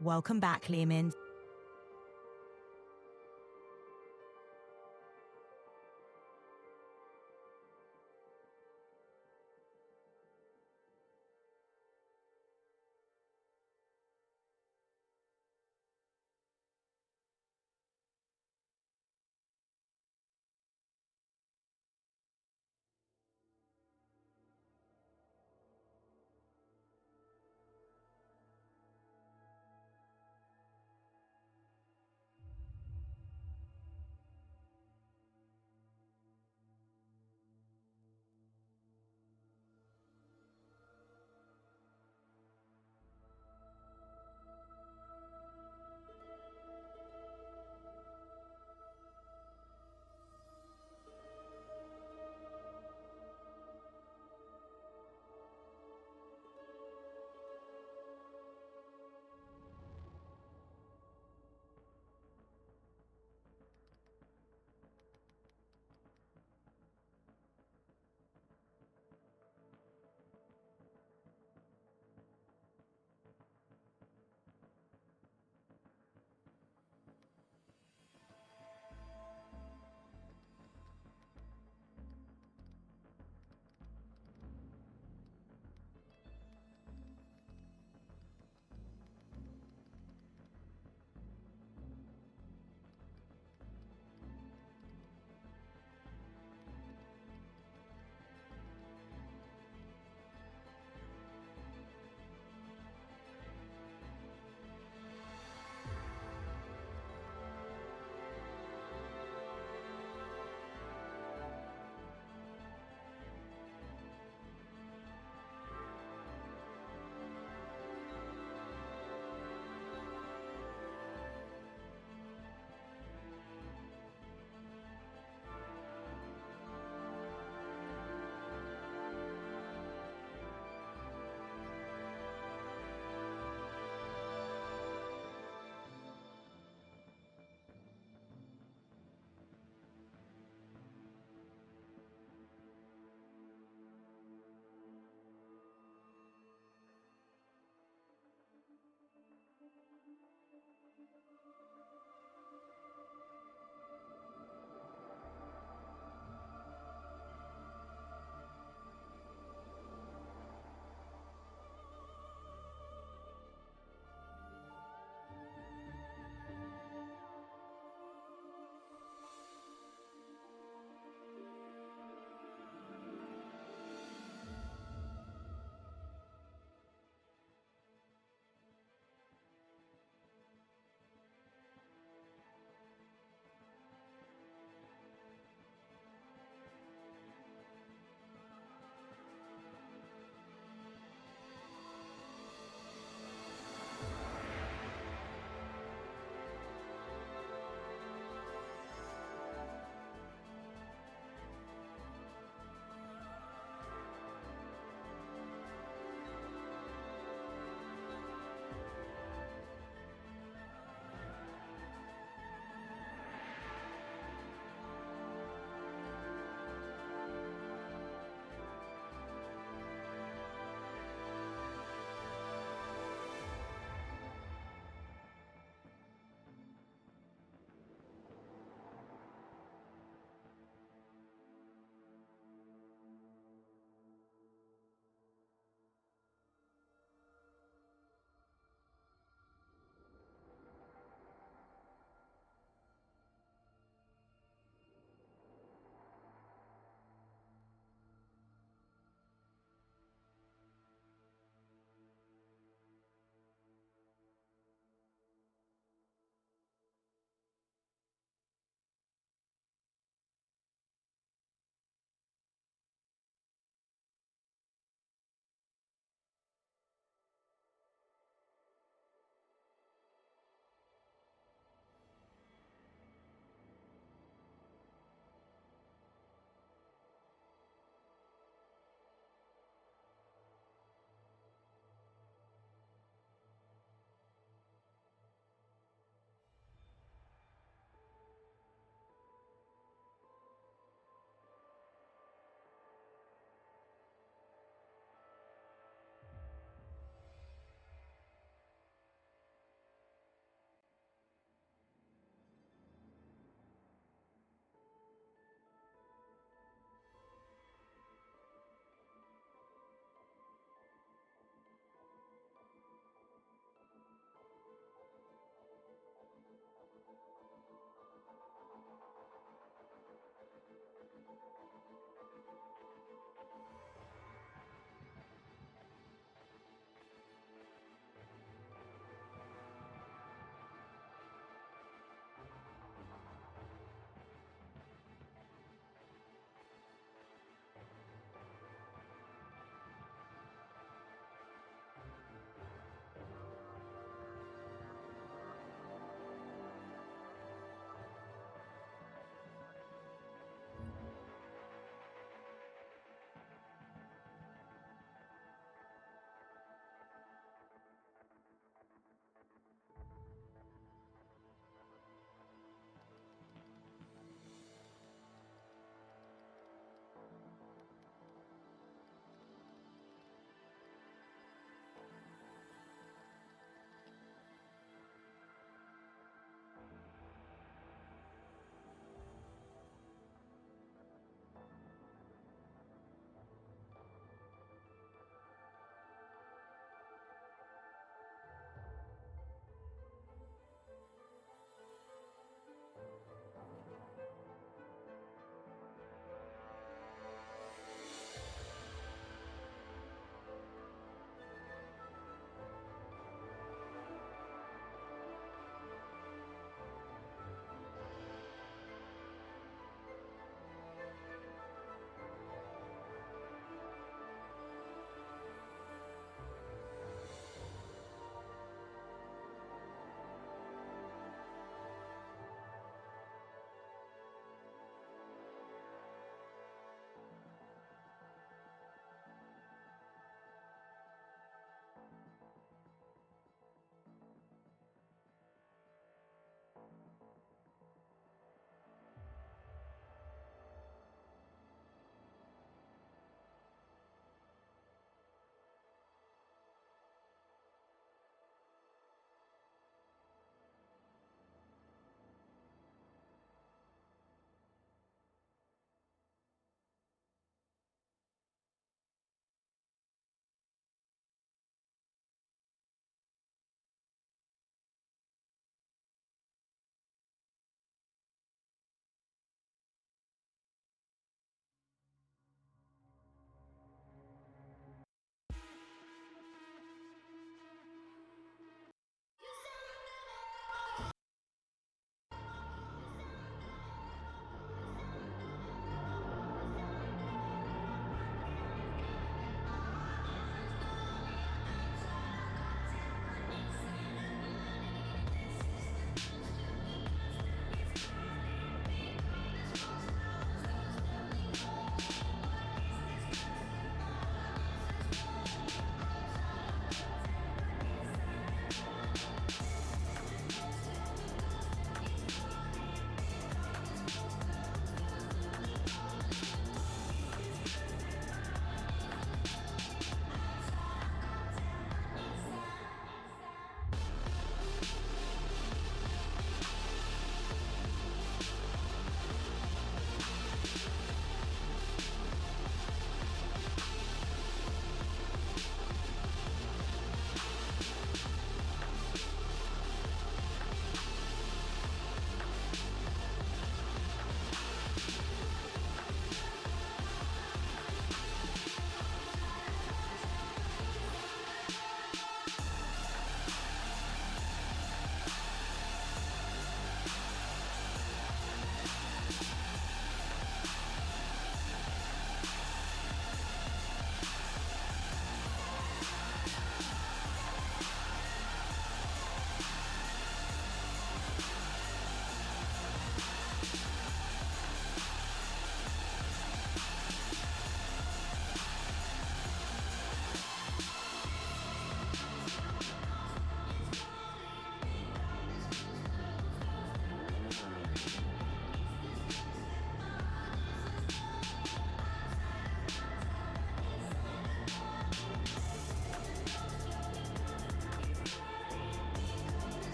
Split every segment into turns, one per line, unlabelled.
Welcome back, Lehman.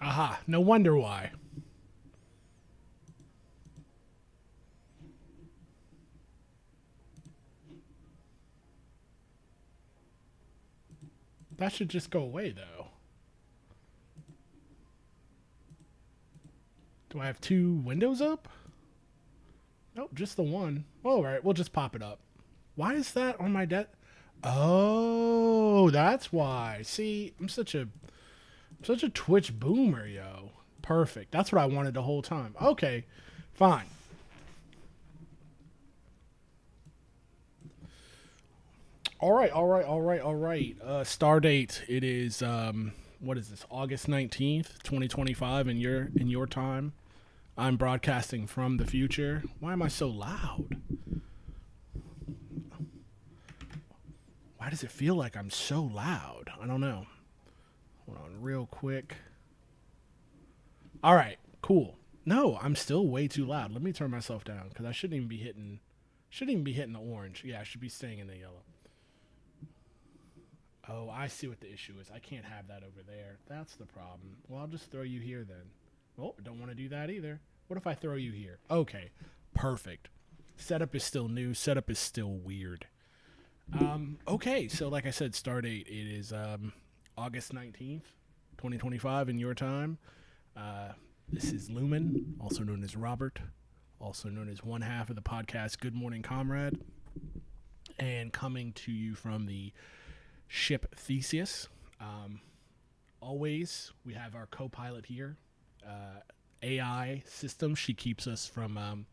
Aha, no wonder why. That should just go away, though. Do I have two windows up? Nope, just the one. All right, we'll just pop it up. Why is that on my desk? Oh, that's why. See, I'm such a Twitch boomer, yo. Perfect. That's what I wanted the whole time. Okay, fine. All right. Star date. It is what is this? August 19th, 2025 in your time. I'm broadcasting from the future. Why am I so loud? Why does it feel like I'm so loud? I don't know. Hold on real quick. All right, cool. No, I'm still way too loud. Let me turn myself down because I shouldn't even be hitting the orange. Yeah, I should be staying in the yellow. Oh, I see what the issue is. I can't have that over there. That's the problem. Well, I'll just throw you here then. Oh, don't want to do that either. What if I throw you here? Okay, perfect. Setup is still new. Setup is still weird. Okay, so like I said, start date. It is August 19th, 2025 in your time. This is Lumen, also known as Robert, also known as one half of the podcast Good Morning Comrade, and coming to you from the ship Theseus. Always, we have our co-pilot here, AI system. She keeps us from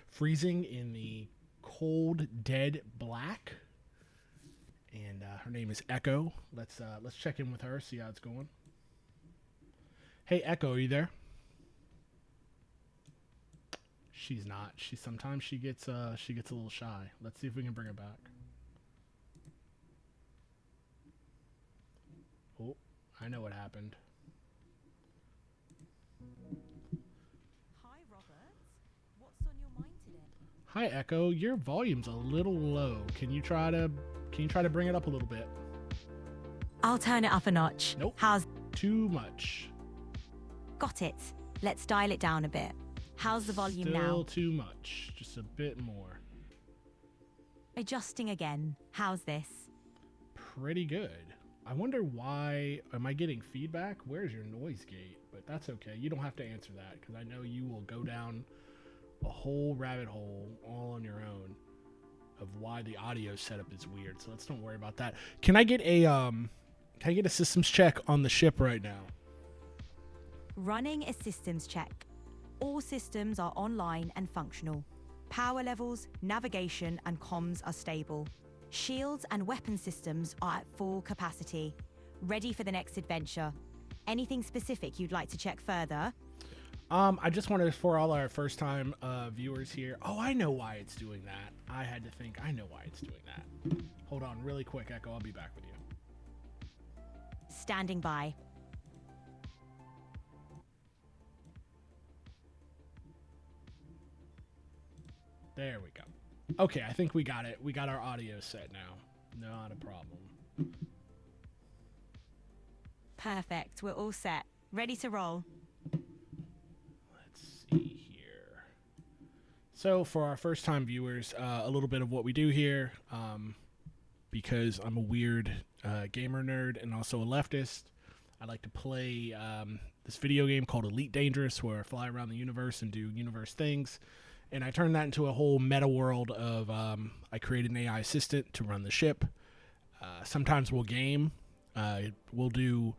freezing in the cold, dead black. And her name is Echo. Let's check in with her, see how it's going. Hey, Echo, are you there? She's not. Sometimes she gets a little shy. Let's see if we can bring her back. Oh, I know what happened.
Hi, Robert. What's on your mind today?
Hi, Echo. Your volume's a little low. Can you try to bring it up a little bit?
I'll turn it up a notch.
Nope.
How's...
Too much.
Got it. Let's dial it down a bit. How's the volume now?
Still too much. Just a bit more.
Adjusting again. How's this?
Pretty good. I wonder why. Am I getting feedback? Where's your noise gate? But that's okay. You don't have to answer that because I know you will go down a whole rabbit hole all on your own of why the audio setup is weird. So let's don't worry about that. Can I get a systems check on the ship right now?
Running a systems check. All systems are online and functional. Power levels, navigation, and comms are stable. Shields and weapon systems are at full capacity. Ready for the next adventure. Anything specific you'd like to check further?
I just wanted, for all our first-time viewers here. Oh, I know why it's doing that. I had to think. I know why it's doing that. Hold on, really quick, Echo. I'll be back with you.
Standing by.
There we go. Okay, I think we got it. We got our audio set now. Not a problem.
Perfect. We're all set. Ready to roll.
Let's see here. So for our first-time viewers, a little bit of what we do here, because I'm a weird gamer nerd and also a leftist, I like to play this video game called Elite Dangerous, where I fly around the universe and do universe things. And I turned that into a whole meta world of I created an AI assistant to run the ship. Sometimes we'll game. We'll do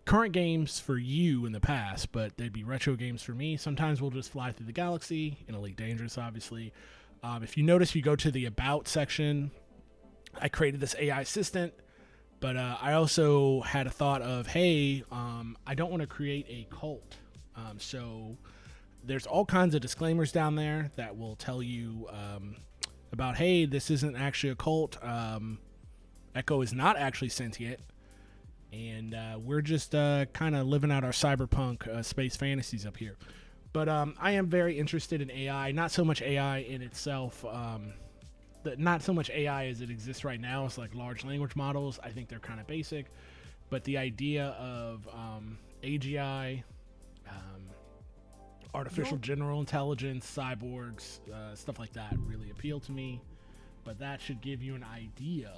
current games for you in the past, but they'd be retro games for me. Sometimes we'll just fly through the galaxy in Elite Dangerous, obviously. If you notice, you go to the About section. I created this AI assistant, but I also had a thought of, hey, I don't want to create a cult. So there's all kinds of disclaimers down there that will tell you about, hey, this isn't actually a cult. Echo is not actually sentient. And we're just kind of living out our cyberpunk space fantasies up here. But I am very interested in AI. Not so much AI in itself. Not so much AI as it exists right now. It's like large language models. I think they're kind of basic. But the idea of AGI, artificial general intelligence, cyborgs, stuff like that really appeal to me. But that should give you an idea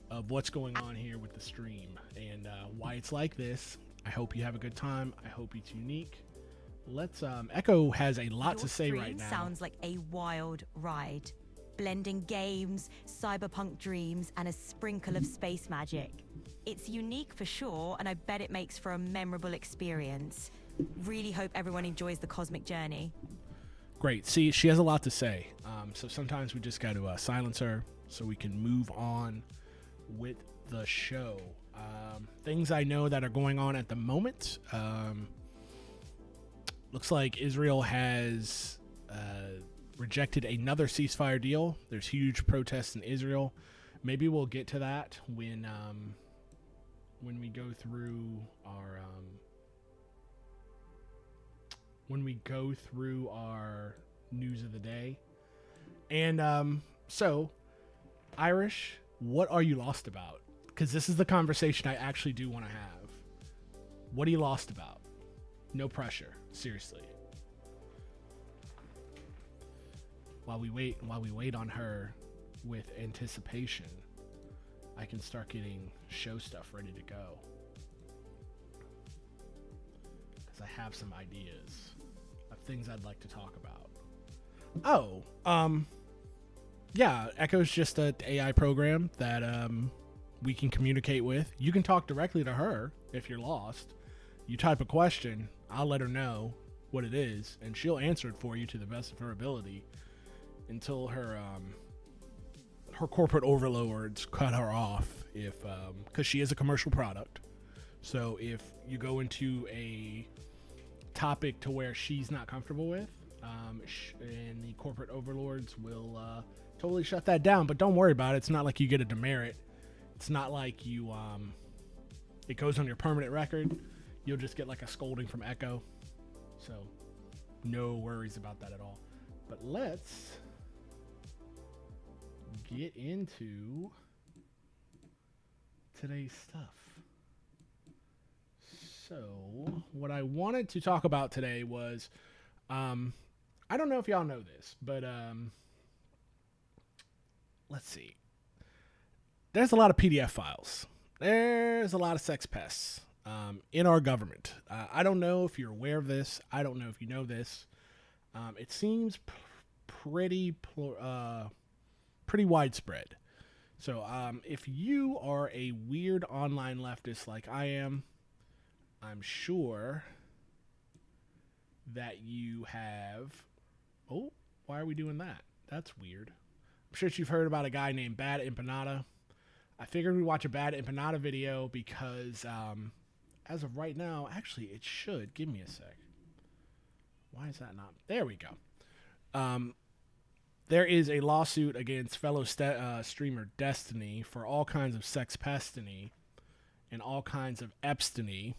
of what's going on here with the stream and why it's like this. I hope you have a good time. I hope it's unique. Let's Echo has a lot to say right now.
Sounds like a wild ride, blending games, cyberpunk dreams, and a sprinkle of space magic. It's unique for sure, and I bet it makes for a memorable experience. Really hope everyone enjoys the cosmic journey.
Great. See, she has a lot to say. So sometimes we just got to silence her so we can move on with the show. Things I know that are going on at the moment. Looks like Israel has rejected another ceasefire deal. There's huge protests in Israel. Maybe we'll get to that when we go through our news of the day. And so, Irish, what are you lost about? Because this is the conversation I actually do want to have. What are you lost about? No pressure, seriously. While we wait on her with anticipation, I can start getting show stuff ready to go. Because I have some ideas of things I'd like to talk about. Yeah, Echo's just an AI program that we can communicate with. You can talk directly to her if you're lost. You type a question, I'll let her know what it is, and she'll answer it for you to the best of her ability until her corporate overlords cut her off, because she is a commercial product. So if you go into a topic to where she's not comfortable with, and the corporate overlords will totally shut that down. But don't worry about it. It's not like you get a demerit. It's not like you it goes on your permanent record. You'll just get like a scolding from Echo. So no worries about that at all. But let's get into today's stuff. So what I wanted to talk about today was, I don't know if y'all know this, but let's see. There's a lot of PDF files. There's a lot of sex pests in our government. I don't know if you're aware of this. I don't know if you know this. It seems pretty widespread. So if you are a weird online leftist like I am, I'm sure that you have... Oh, why are we doing that? That's weird. I'm sure you've heard about a guy named Bad Empanada. I figured we'd watch a Bad Empanada video because as of right now, actually it should. Give me a sec. Why is that not? There we go. There is a lawsuit against fellow streamer Destiny for all kinds of sex pestiny and all kinds of Epsteiny,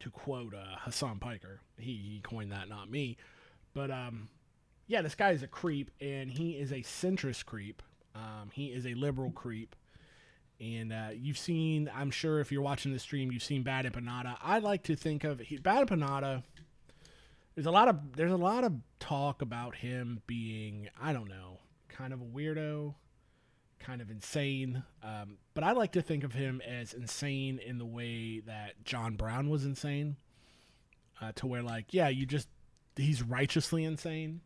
to quote Hasan Piker. He coined that, not me. But yeah, this guy is a creep, and he is a centrist creep. He is a liberal creep. And you've seen, I'm sure if you're watching the stream, you've seen Bad Empanada. I like to think of Bad Empanada. There's a lot of talk about him being, I don't know, kind of a weirdo, kind of insane. But I like to think of him as insane in the way that John Brown was insane. To where, like, yeah, he's righteously insane,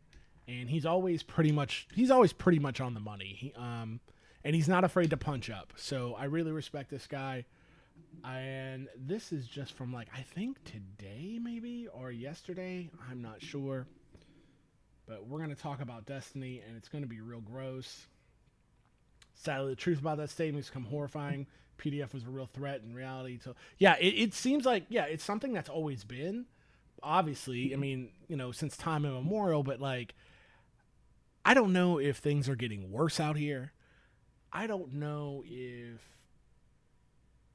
and he's always pretty much on the money. And he's not afraid to punch up. So I really respect this guy. And this is just from, like, I think today maybe or yesterday. I'm not sure. But we're going to talk about Destiny, and it's going to be real gross. Sadly, the truth about that statement has become horrifying. PDF was a real threat in reality. So, yeah, it seems like, yeah, it's something that's always been. Obviously, I mean, since time immemorial. But, like, I don't know if things are getting worse out here. I don't know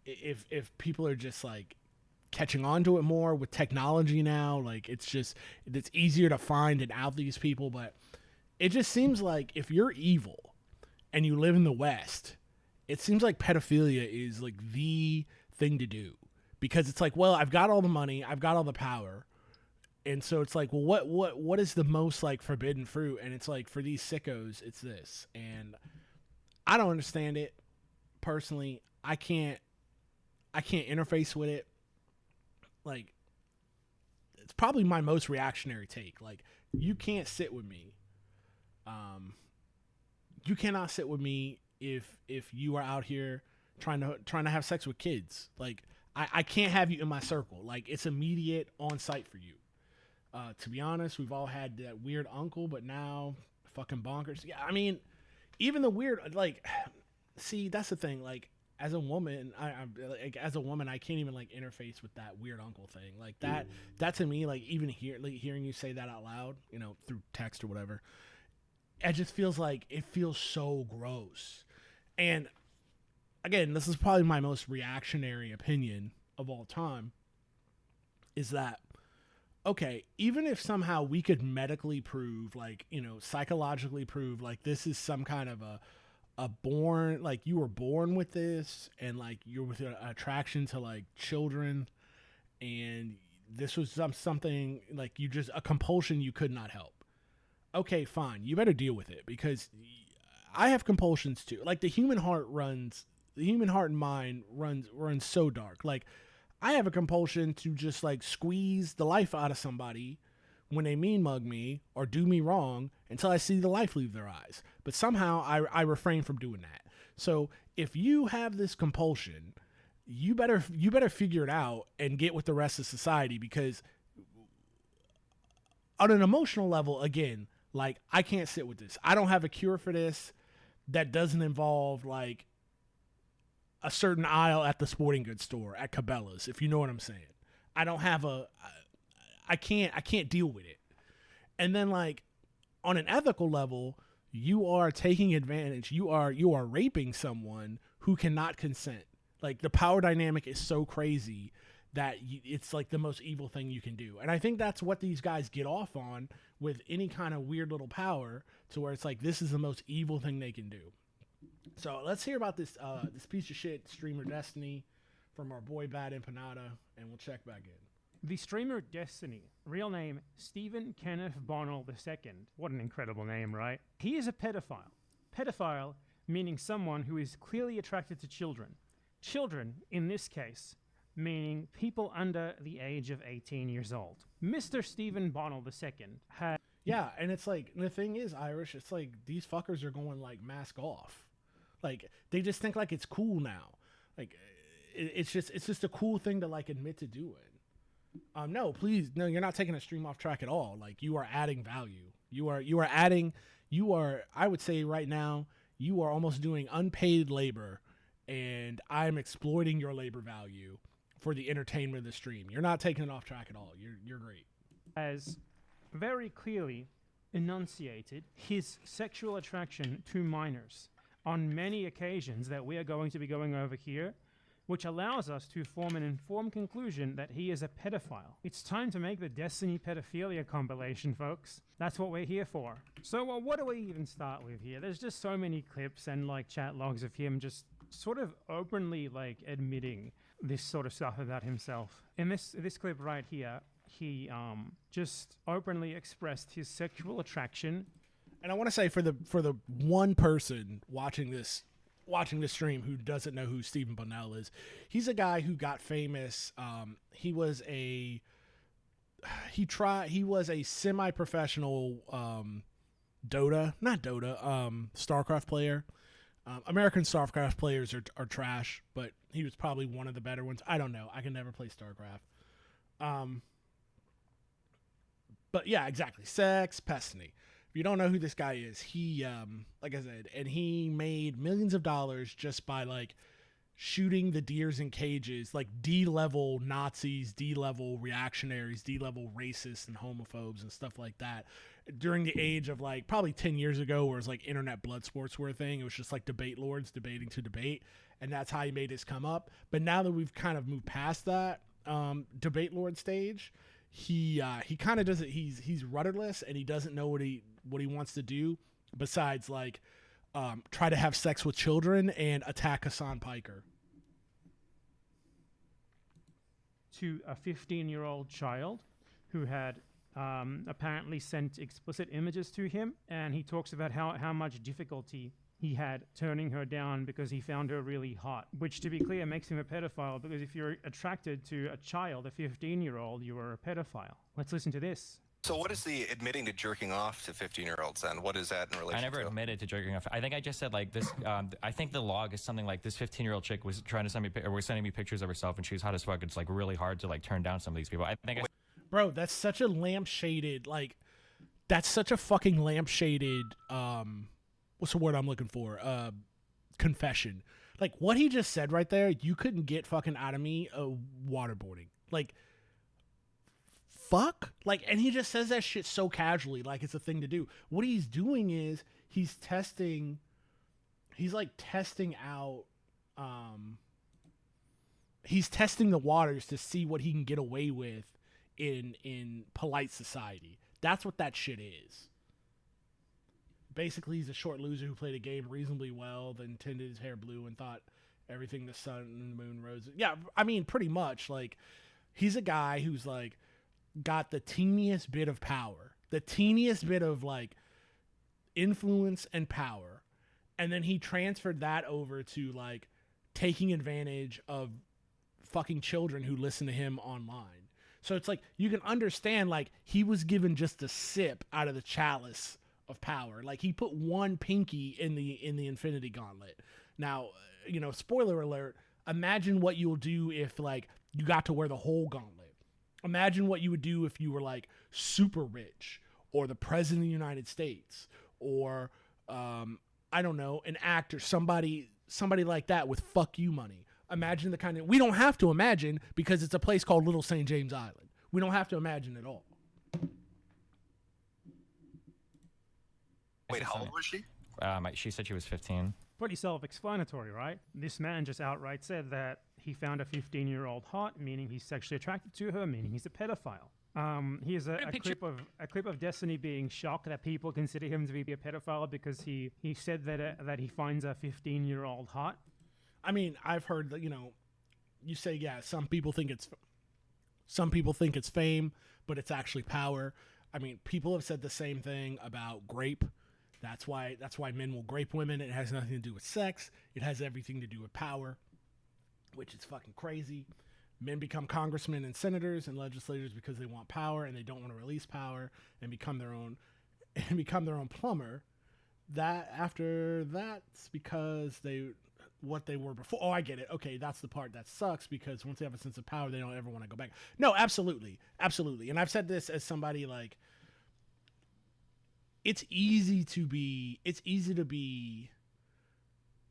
if people are just, like, catching on to it more with technology now. Like, it's easier to find and out these people. But it just seems like if you're evil and you live in the West, it seems like pedophilia is, like, the thing to do. Because it's like, well, I've got all the money, I've got all the power, And so it's like, well, what is the most like forbidden fruit? And it's like, for these sickos, it's this. And I don't understand it personally. I can't interface with it. Like, it's probably my most reactionary take. Like, you can't sit with me. You cannot sit with me if you are out here trying to have sex with kids. Like, I can't have you in my circle. Like, it's immediate on site for you. To be honest, we've all had that weird uncle, but now fucking bonkers. Yeah, I mean, even the weird, like, see, that's the thing. Like, as a woman, I can't even like interface with that weird uncle thing. Like that to me, like, even hearing you say that out loud, you know, through text or whatever, it just feels like, it feels so gross. And again, this is probably my most reactionary opinion of all time, is that, okay, even if somehow we could medically prove, like, you know, psychologically prove, like, this is some kind of a born, like, you were born with this, and like, you're with an attraction to like children, and this was something like, you just, a compulsion you could not help. Okay, fine, you better deal with it, because I have compulsions too. Like, the human heart and mind runs so dark. Like, I have a compulsion to just like squeeze the life out of somebody when they mean mug me or do me wrong, until I see the life leave their eyes. But somehow I refrain from doing that. So if you have this compulsion, you better figure it out and get with the rest of society, because on an emotional level, again, like, I can't sit with this. I don't have a cure for this that doesn't involve like a certain aisle at the sporting goods store at Cabela's, if you know what I'm saying. I don't have I can't deal with it. And then, like, on an ethical level, you are taking advantage. You are raping someone who cannot consent. Like, the power dynamic is so crazy that it's like the most evil thing you can do. And I think that's what these guys get off on with any kind of weird little power, to where it's like, this is the most evil thing they can do. So let's hear about this this piece of shit streamer Destiny from our boy Bad Empanada, and we'll check back in.
The streamer Destiny, real name Stephen Kenneth Bonnell II. What an incredible name, right? He is a pedophile. Pedophile meaning someone who is clearly attracted to children. Children, in this case, meaning people under the age of 18 years old. Mr. Stephen Bonnell II had...
Yeah, and it's like, the thing is, Irish, it's like, these fuckers are going like mask off. Like, they just think like it's cool now. Like, it's just a cool thing to like admit to doing. No, please, no, you're not taking a stream off track at all. Like, you are adding value. You are, I would say right now, you are almost doing unpaid labor, and I'm exploiting your labor value for the entertainment of the stream. You're not taking it off track at all. You're great.
As very clearly enunciated his sexual attraction to minors on many occasions that we are going to be going over here, which allows us to form an informed conclusion that he is a pedophile. It's time to make the Destiny pedophilia compilation, folks. That's what we're here for. So what do we even start with here? There's just so many clips and like chat logs of him just sort of openly like admitting this sort of stuff about himself. In this clip right here, he just openly expressed his sexual attraction.
And I want to say, for the one person watching this stream who doesn't know who Stephen Bonnell is, he's a guy who got famous. He was a semi-professional StarCraft player. American StarCraft players are trash, but he was probably one of the better ones. I don't know. I can never play StarCraft. But yeah, exactly. Sex, Destiny. If you don't know who this guy is, he, like I said, and he made millions of dollars just by like shooting the deers in cages, like D-level Nazis, D-level reactionaries, D-level racists and homophobes and stuff like that. During the age of like probably 10 years ago, where it was like internet blood sports were a thing. It was just like debate lords debating to debate, and that's how he made his come up. But now that we've kind of moved past that debate lord stage, he kind of doesn't. He's rudderless, and he doesn't know what he wants to do besides like try to have sex with children and attack Hasan Piker.
To a 15-year-old child who had apparently sent explicit images to him, and he talks about how much difficulty he had turning her down because he found her really hot, which, to be clear, makes him a pedophile, because if you're attracted to a child, a 15-year-old, you are a pedophile. Let's listen to this.
So what is the admitting to jerking off to 15-year-olds then? What is that in relation to?
I never admitted to jerking off. I think I just said like this. I think the log is something like this 15-year-old chick was trying to send me, or was sending me pictures of herself, and she was hot as fuck. It's like really hard to like turn down some of these people. I think.
Bro, that's such a lampshaded, like, that's such a fucking lampshaded, what's the word I'm looking for? Confession. Like, what he just said right there, you couldn't get fucking out of me waterboarding. Like, fuck? Like, and he just says that shit so casually, like it's a thing to do. What he's doing is, he's like testing out, he's testing the waters to see what he can get away with in polite society. That's what that shit is. Basically, he's a short loser who played a game reasonably well, then tinted his hair blue and thought everything the sun and the moon rose. Yeah, I mean, pretty much. Like, he's a guy who's like got the teeniest bit of power, the teeniest bit of like influence and power, and then he transferred that over to like taking advantage of fucking children who listen to him online. So it's like, you can understand, like, he was given just a sip out of the chalice of power. Like, he put one pinky in the Infinity Gauntlet. Now, you know, spoiler alert, imagine what you'll do if, like, you got to wear the whole gauntlet. Imagine what you would do if you were, like, super rich, or the president of the United States, or, I don't know, an actor, somebody like that with fuck you money. Imagine the kind of... We don't have to imagine, because it's a place called Little St. James Island. We don't have to imagine at all.
Wait, how old was she?
She said she was 15.
Pretty self-explanatory, right? This man just outright said that he found a 15-year-old hot, meaning he's sexually attracted to her, meaning he's a pedophile. Here's a clip of Destiny being shocked that people consider him to be a pedophile because he said that he finds a 15-year-old hot.
I mean, I've heard that, you know, you say, yeah, some people think it's fame, but it's actually power. I mean, people have said the same thing about grape. That's why men will grape women. It has nothing to do with sex. It has everything to do with power, which is fucking crazy. Men become congressmen and senators and legislators because they want power and they don't want to release power and become their own plumber. That's because what they were before. Oh, I get it. Okay, that's the part that sucks, because once they have a sense of power, they don't ever want to go back. No, absolutely. Absolutely. And I've said this as somebody, like, it's easy to be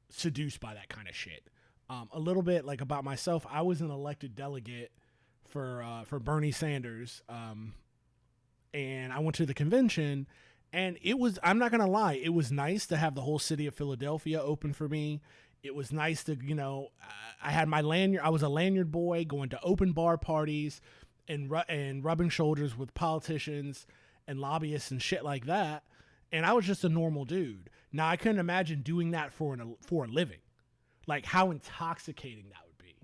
seduced by that kind of shit. A little bit, like, about myself, I was an elected delegate for Bernie Sanders, and I went to the convention, and it was, I'm not gonna lie, it was nice to have the whole city of Philadelphia open for me. It was nice to, you know, I had my lanyard. I was a lanyard boy going to open bar parties and rubbing shoulders with politicians and lobbyists and shit like that. And I was just a normal dude. Now, I couldn't imagine doing that for a living. Like, how intoxicating that would be.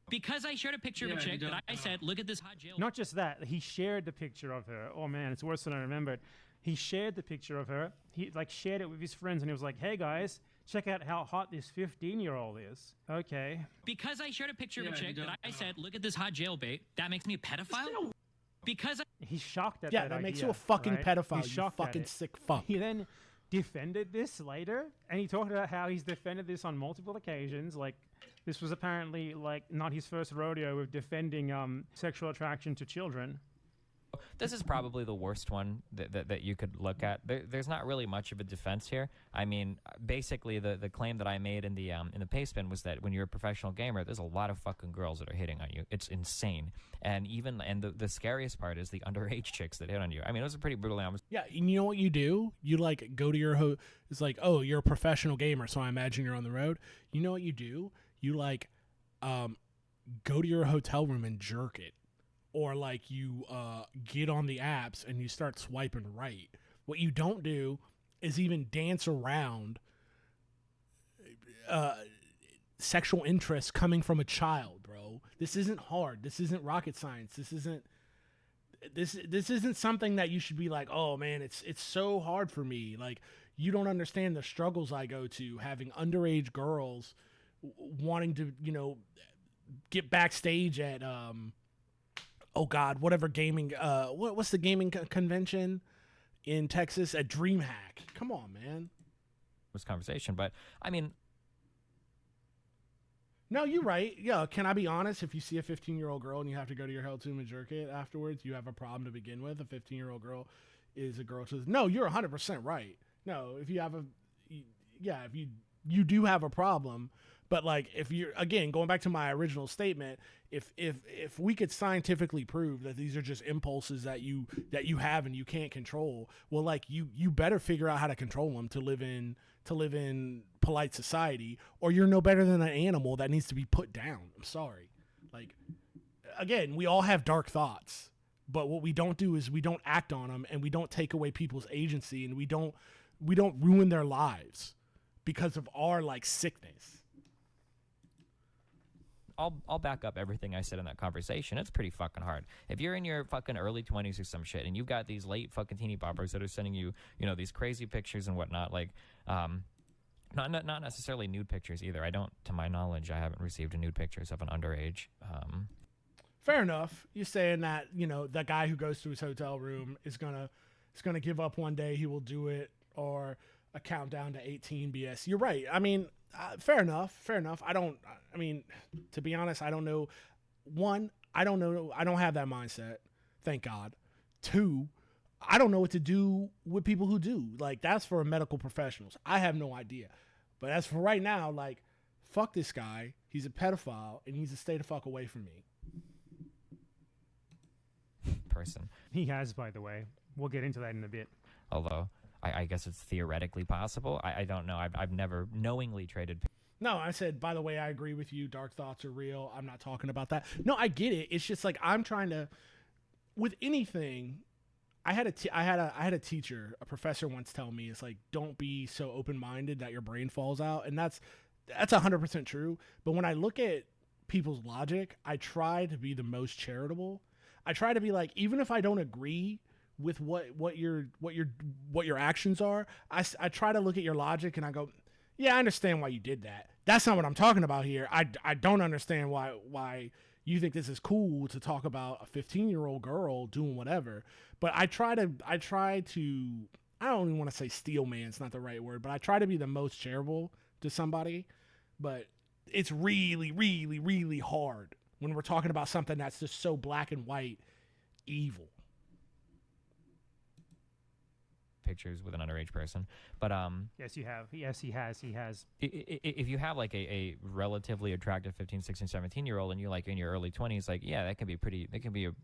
Because I shared a picture of a chick that I said, look at this hot jail.
Not just that, he shared the picture of her. Oh man, it's worse than I remembered. He shared the picture of her. He shared it with his friends, and he was like, "Hey guys, check out how hot this 15-year-old is." Okay.
Because I shared a picture of a chick that I said, "Look at this hot jailbait." That makes me a pedophile. Because
he's shocked at
that.
Yeah,
that
idea,
makes you a fucking
right?
pedophile.
He's
you fucking sick fuck.
He then defended this later, and he talked about how he's defended this on multiple occasions. Like, this was apparently like not his first rodeo with defending sexual attraction to children.
This is probably the worst one that you could look at. There's not really much of a defense here. I mean, basically the claim that I made in the pay spin was that when you're a professional gamer, there's a lot of fucking girls that are hitting on you. It's insane. And the scariest part is the underage chicks that hit on you. I mean, it was a pretty brutal.
Yeah, and you know what you do? You like go to your it's like, oh, you're a professional gamer, so I imagine you're on the road. You know what you do? You like go to your hotel room and jerk it. Or like you get on the apps and you start swiping right. What you don't do is even dance around sexual interest coming from a child, bro. This isn't hard. This isn't rocket science. This isn't something that you should be like, oh man, it's so hard for me. Like, you don't understand the struggles I go to having underage girls wanting to, get backstage at oh God, whatever gaming what's the gaming convention in Texas at DreamHack. Come on, man.
This conversation, but I mean,
no, you're right. Yeah, can I be honest? If you see a 15-year-old girl and you have to go to your hell tomb and jerk it afterwards, you have a problem to begin with. A 15-year-old girl is a girl to... No, you're 100% right. No, if you have a... Yeah, if you do have a problem, but like if you're, again, going back to my original statement, if we could scientifically prove that these are just impulses that you have and you can't control, well, like you better figure out how to control them to live in polite society, or you're no better than an animal that needs to be put down. I'm sorry. Like, again, we all have dark thoughts, but what we don't do is we don't act on them, and we don't take away people's agency, and we don't ruin their lives because of our like sickness.
I'll back up everything I said in that conversation. It's pretty fucking hard. If you're in your fucking early 20s or some shit, and you've got these late fucking teeny boppers that are sending you, these crazy pictures and whatnot, like, not necessarily nude pictures either. I don't, to my knowledge, I haven't received nude pictures of an underage.
Fair enough. You're saying that, that guy who goes to his hotel room is gonna give up one day, he will do it, or a countdown to 18 BS. You're right. I mean, fair enough. I mean, to be honest, I don't know. One, I don't know. I don't have that mindset. Thank God. Two, I don't know what to do with people who do. Like, that's for medical professionals. I have no idea. But as for right now, like, fuck this guy. He's a pedophile, and he needs to stay the fuck away from me.
Person.
He has, by the way. We'll get into that in a bit.
Although, I guess it's theoretically possible. I don't know. I've never knowingly traded.
No, I said, by the way, I agree with you. Dark thoughts are real. I'm not talking about that. No, I get it. It's just like, I'm trying to, with anything, I had a teacher, a professor once tell me, it's like, don't be so open-minded that your brain falls out. And that's 100% true. But when I look at people's logic, I try to be the most charitable. I try to be like, even if I don't agree with what your actions are, I try to look at your logic and I go, yeah, I understand why you did that. That's not what I'm talking about here. I don't understand why you think this is cool to talk about a 15-year-old girl doing whatever. But I try to I don't even want to say steel man, it's not the right word, but I try to be the most charitable to somebody. But it's really, really, really hard when we're talking about something that's just so black and white evil.
Pictures with an underage person, but
yes, you have. Yes, he has.
If you have like a relatively attractive 15, 16, 17-year-old and you're like in your early 20s, like, yeah, that can be a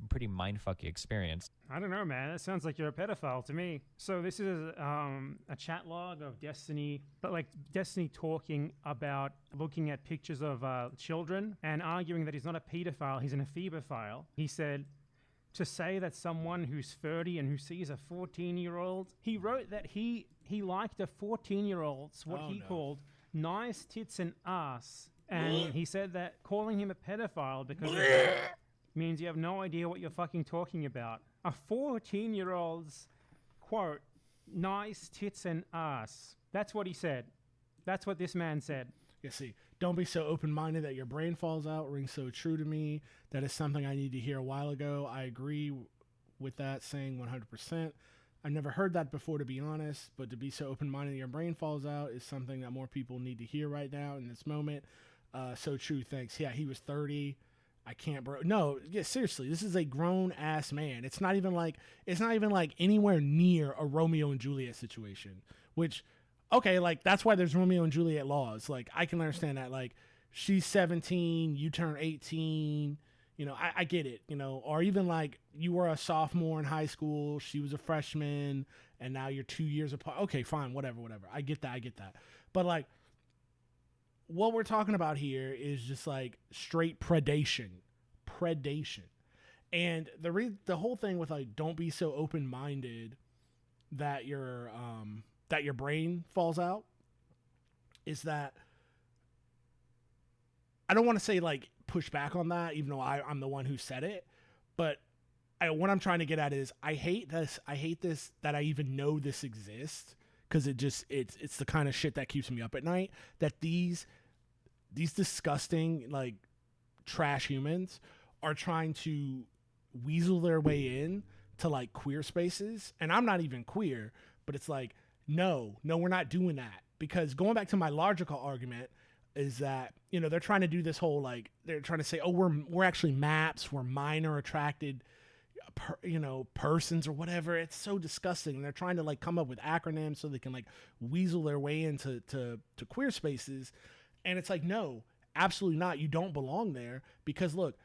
pretty mindfucky experience.
I don't know, man. That sounds like you're a pedophile to me. So this is a chat log of Destiny, but like Destiny talking about looking at pictures of children and arguing that he's not a pedophile, he's an ephebophile. He said, to say that someone who's 30 and who sees a 14-year-old, he wrote that he liked a 14-year-old's called nice tits and ass, and he said that calling him a pedophile because of that means you have no idea what you're fucking talking about. A 14-year-old's quote, nice tits and ass. That's what he said. That's what this man said.
You see, don't be so open-minded that your brain falls out rings so true to me. That is something I need to hear a while ago. I agree with that saying 100%. I've never heard that before, to be honest, but to be so open-minded that your brain falls out is something that more people need to hear right now in this moment. So true, thanks. Yeah, he was 30. I can't, bro. No, yeah, seriously, this is a grown-ass man. It's not even like anywhere near a Romeo and Juliet situation, which... Okay, like, that's why there's Romeo and Juliet laws. Like, I can understand that. Like, she's 17, you turn 18, I get it, or even like you were a sophomore in high school, she was a freshman, and now you're 2 years apart. Okay, fine, whatever. I get that. But like, what we're talking about here is just like straight predation. And the whole thing with like, don't be so open-minded that your brain falls out is that I don't want to say like push back on that, even though I'm the one who said it. But what I'm trying to get at is I hate this that I even know this exists, because it's the kind of shit that keeps me up at night, that these disgusting, like, trash humans are trying to weasel their way in to, like, queer spaces. And I'm not even queer, but it's like, no, we're not doing that. Because going back to my logical argument is that, you know, they're trying to do this whole, like, they're trying to say, oh, we're actually maps, we're minor attracted persons or whatever. It's so disgusting. And they're trying to, like, come up with acronyms so they can, like, weasel their way into to queer spaces. And it's like, no, absolutely not. You don't belong there. Because look,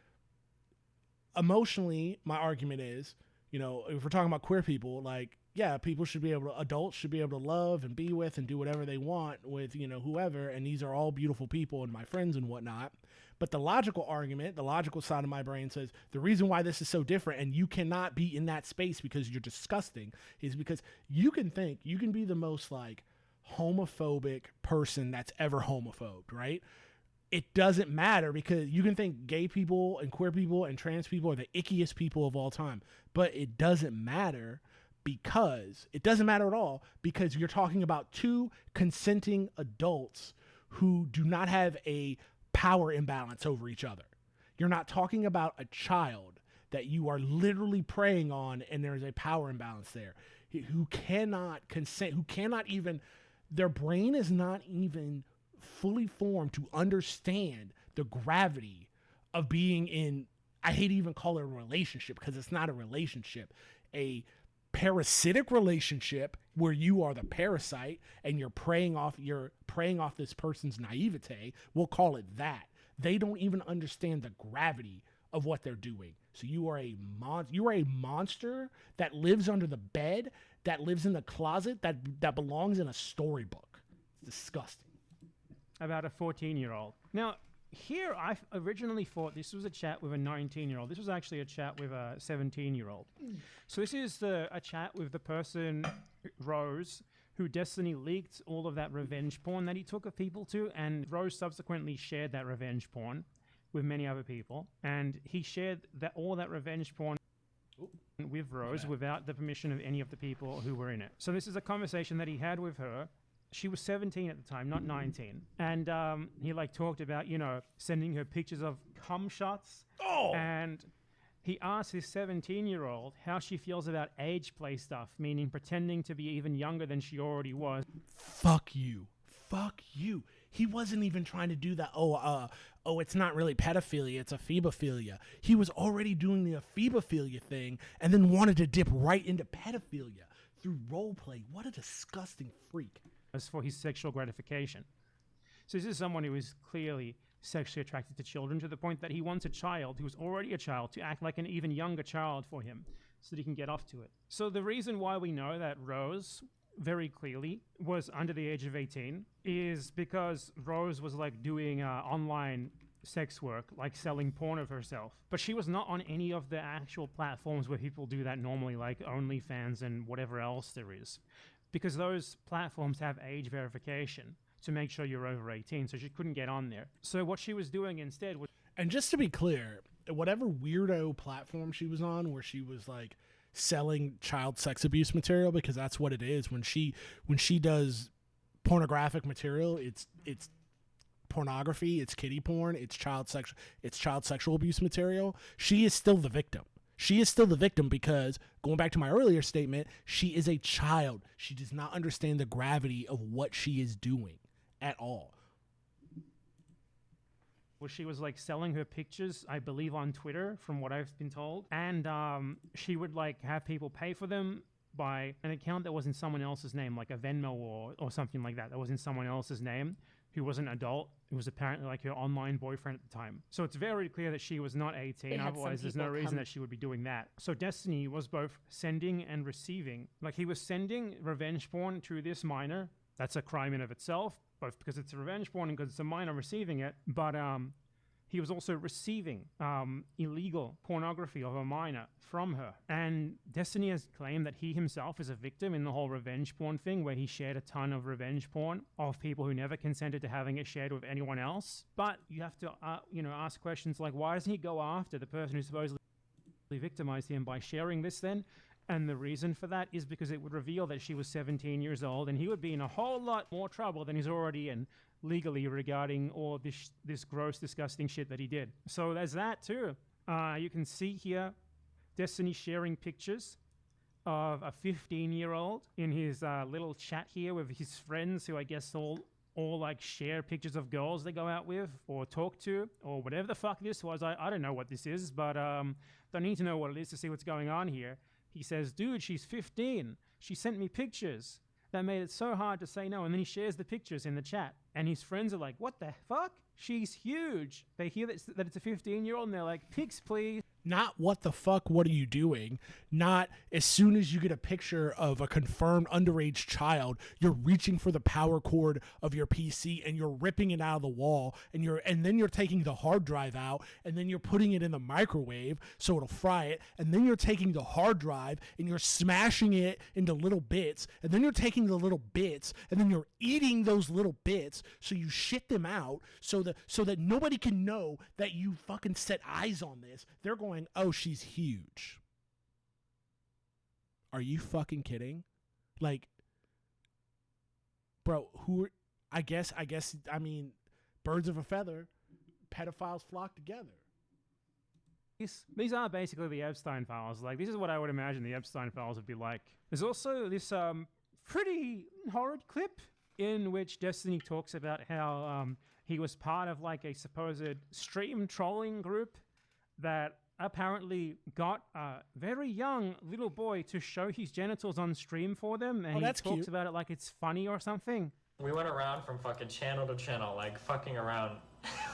emotionally, my argument is, you know, if we're talking about queer people, like, yeah, adults should be able to love and be with and do whatever they want with, you know, whoever. And these are all beautiful people and my friends and whatnot. But the logical argument, the logical side of my brain says the reason why this is so different and you cannot be in that space because you're disgusting is because you can be the most, like, homophobic person that's ever homophobed, right? It doesn't matter, because you can think gay people and queer people and trans people are the ickiest people of all time, but it doesn't matter, because it doesn't matter at all, because you're talking about two consenting adults who do not have a power imbalance over each other. You're not talking about a child that you are literally preying on and there's a power imbalance there, who cannot consent, who cannot even, their brain is not even fully formed to understand the gravity of being in, I hate to even call it a relationship, because it's not a relationship, a parasitic relationship where you are the parasite and you're preying off this person's naivete. We'll call it that. They don't even understand the gravity of what they're doing. So you are a monster that lives under the bed, that lives in the closet, that belongs in a storybook. It's disgusting.
About a 14-year-old. Now, here I originally thought this was a chat with a 19-year-old. This was actually a chat with a 17-year-old. So this is a chat with the person, Rose, who Destiny leaked all of that revenge porn that he took of people to, and Rose subsequently shared that revenge porn with many other people, and he shared all that revenge porn with Rose without the permission of any of the people who were in it. So this is a conversation that he had with her. She was 17 at the time, not 19. And he, like, talked about, you know, sending her pictures of cum shots.
Oh!
And he asked his 17-year-old how she feels about age play stuff, meaning pretending to be even younger than she already was.
Fuck you. He wasn't even trying to do that. Oh, it's not really pedophilia, it's ephebophilia. He was already doing the ephebophilia thing and then wanted to dip right into pedophilia through role play. What a disgusting freak.
As for his sexual gratification. So this is someone who is clearly sexually attracted to children, to the point that he wants a child who is already a child to act like an even younger child for him so that he can get off to it. So the reason why we know that Rose very clearly was under the age of 18 is because Rose was, like, doing online sex work, like selling porn of herself. But she was not on any of the actual platforms where people do that normally, like OnlyFans and whatever else there is, because those platforms have age verification to make sure you're over 18, so she couldn't get on there. So what she was doing instead was...
And just to be clear, whatever weirdo platform she was on where she was, like, selling child sex abuse material, because that's what it is. When she does pornographic material, it's pornography, it's kiddie porn, it's child sexual abuse material. She is still the victim. She is still the victim because, going back to my earlier statement, she is a child. She does not understand the gravity of what she is doing at all.
Well, she was, like, selling her pictures, I believe, on Twitter, from what I've been told. And she would, like, have people pay for them by an account that was in someone else's name, like a Venmo or something like that was in someone else's name, who was an adult, who was apparently, like, her online boyfriend at the time. So it's very clear that she was not 18, otherwise there's no reason that she would be doing that. So Destiny was both sending and receiving. Like, he was sending revenge porn to this minor. That's a crime in of itself, both because it's a revenge porn and because it's a minor receiving it. But He was also receiving illegal pornography of a minor from her. And Destiny has claimed that he himself is a victim in the whole revenge porn thing, where he shared a ton of revenge porn of people who never consented to having it shared with anyone else. But you have to, ask questions like, why doesn't he go after the person who supposedly victimized him by sharing this then? And the reason for that is because it would reveal that she was 17 years old, and he would be in a whole lot more trouble than he's already in legally regarding all this gross, disgusting shit that he did. So there's that too. You can see here Destiny sharing pictures of a 15-year-old in his little chat here with his friends, who I guess all like share pictures of girls they go out with or talk to or whatever the fuck this was. I don't know what this is, but don't need to know what it is to see what's going on here. He says, dude, she's 15. She sent me pictures. That made it so hard to say no. And then he shares the pictures in the chat. And his friends are like, what the fuck? She's huge. They hear that it's a 15-year-old and they're like, pics, please.
Not what the fuck, what are you doing? Not as soon as you get a picture of a confirmed underage child, you're reaching for the power cord of your PC and you're ripping it out of the wall, and then you're taking the hard drive out and then you're putting it in the microwave so it'll fry it, and then you're taking the hard drive and you're smashing it into little bits, and then you're taking the little bits and then you're eating those little bits, so you shit them out so that nobody can know that you fucking set eyes on this. They're going, oh, she's huge. Are you fucking kidding? Like, bro, I mean, birds of a feather, pedophiles flock together.
These are basically the Epstein files. Like, this is what I would imagine the Epstein files would be like. There's also this pretty horrid clip in which Destiny talks about how he was part of like a supposed stream trolling group that apparently got a very young little boy to show his genitals on stream for them, and he talks
cute
about it like it's funny or something.
We went around from fucking channel to channel, like fucking around.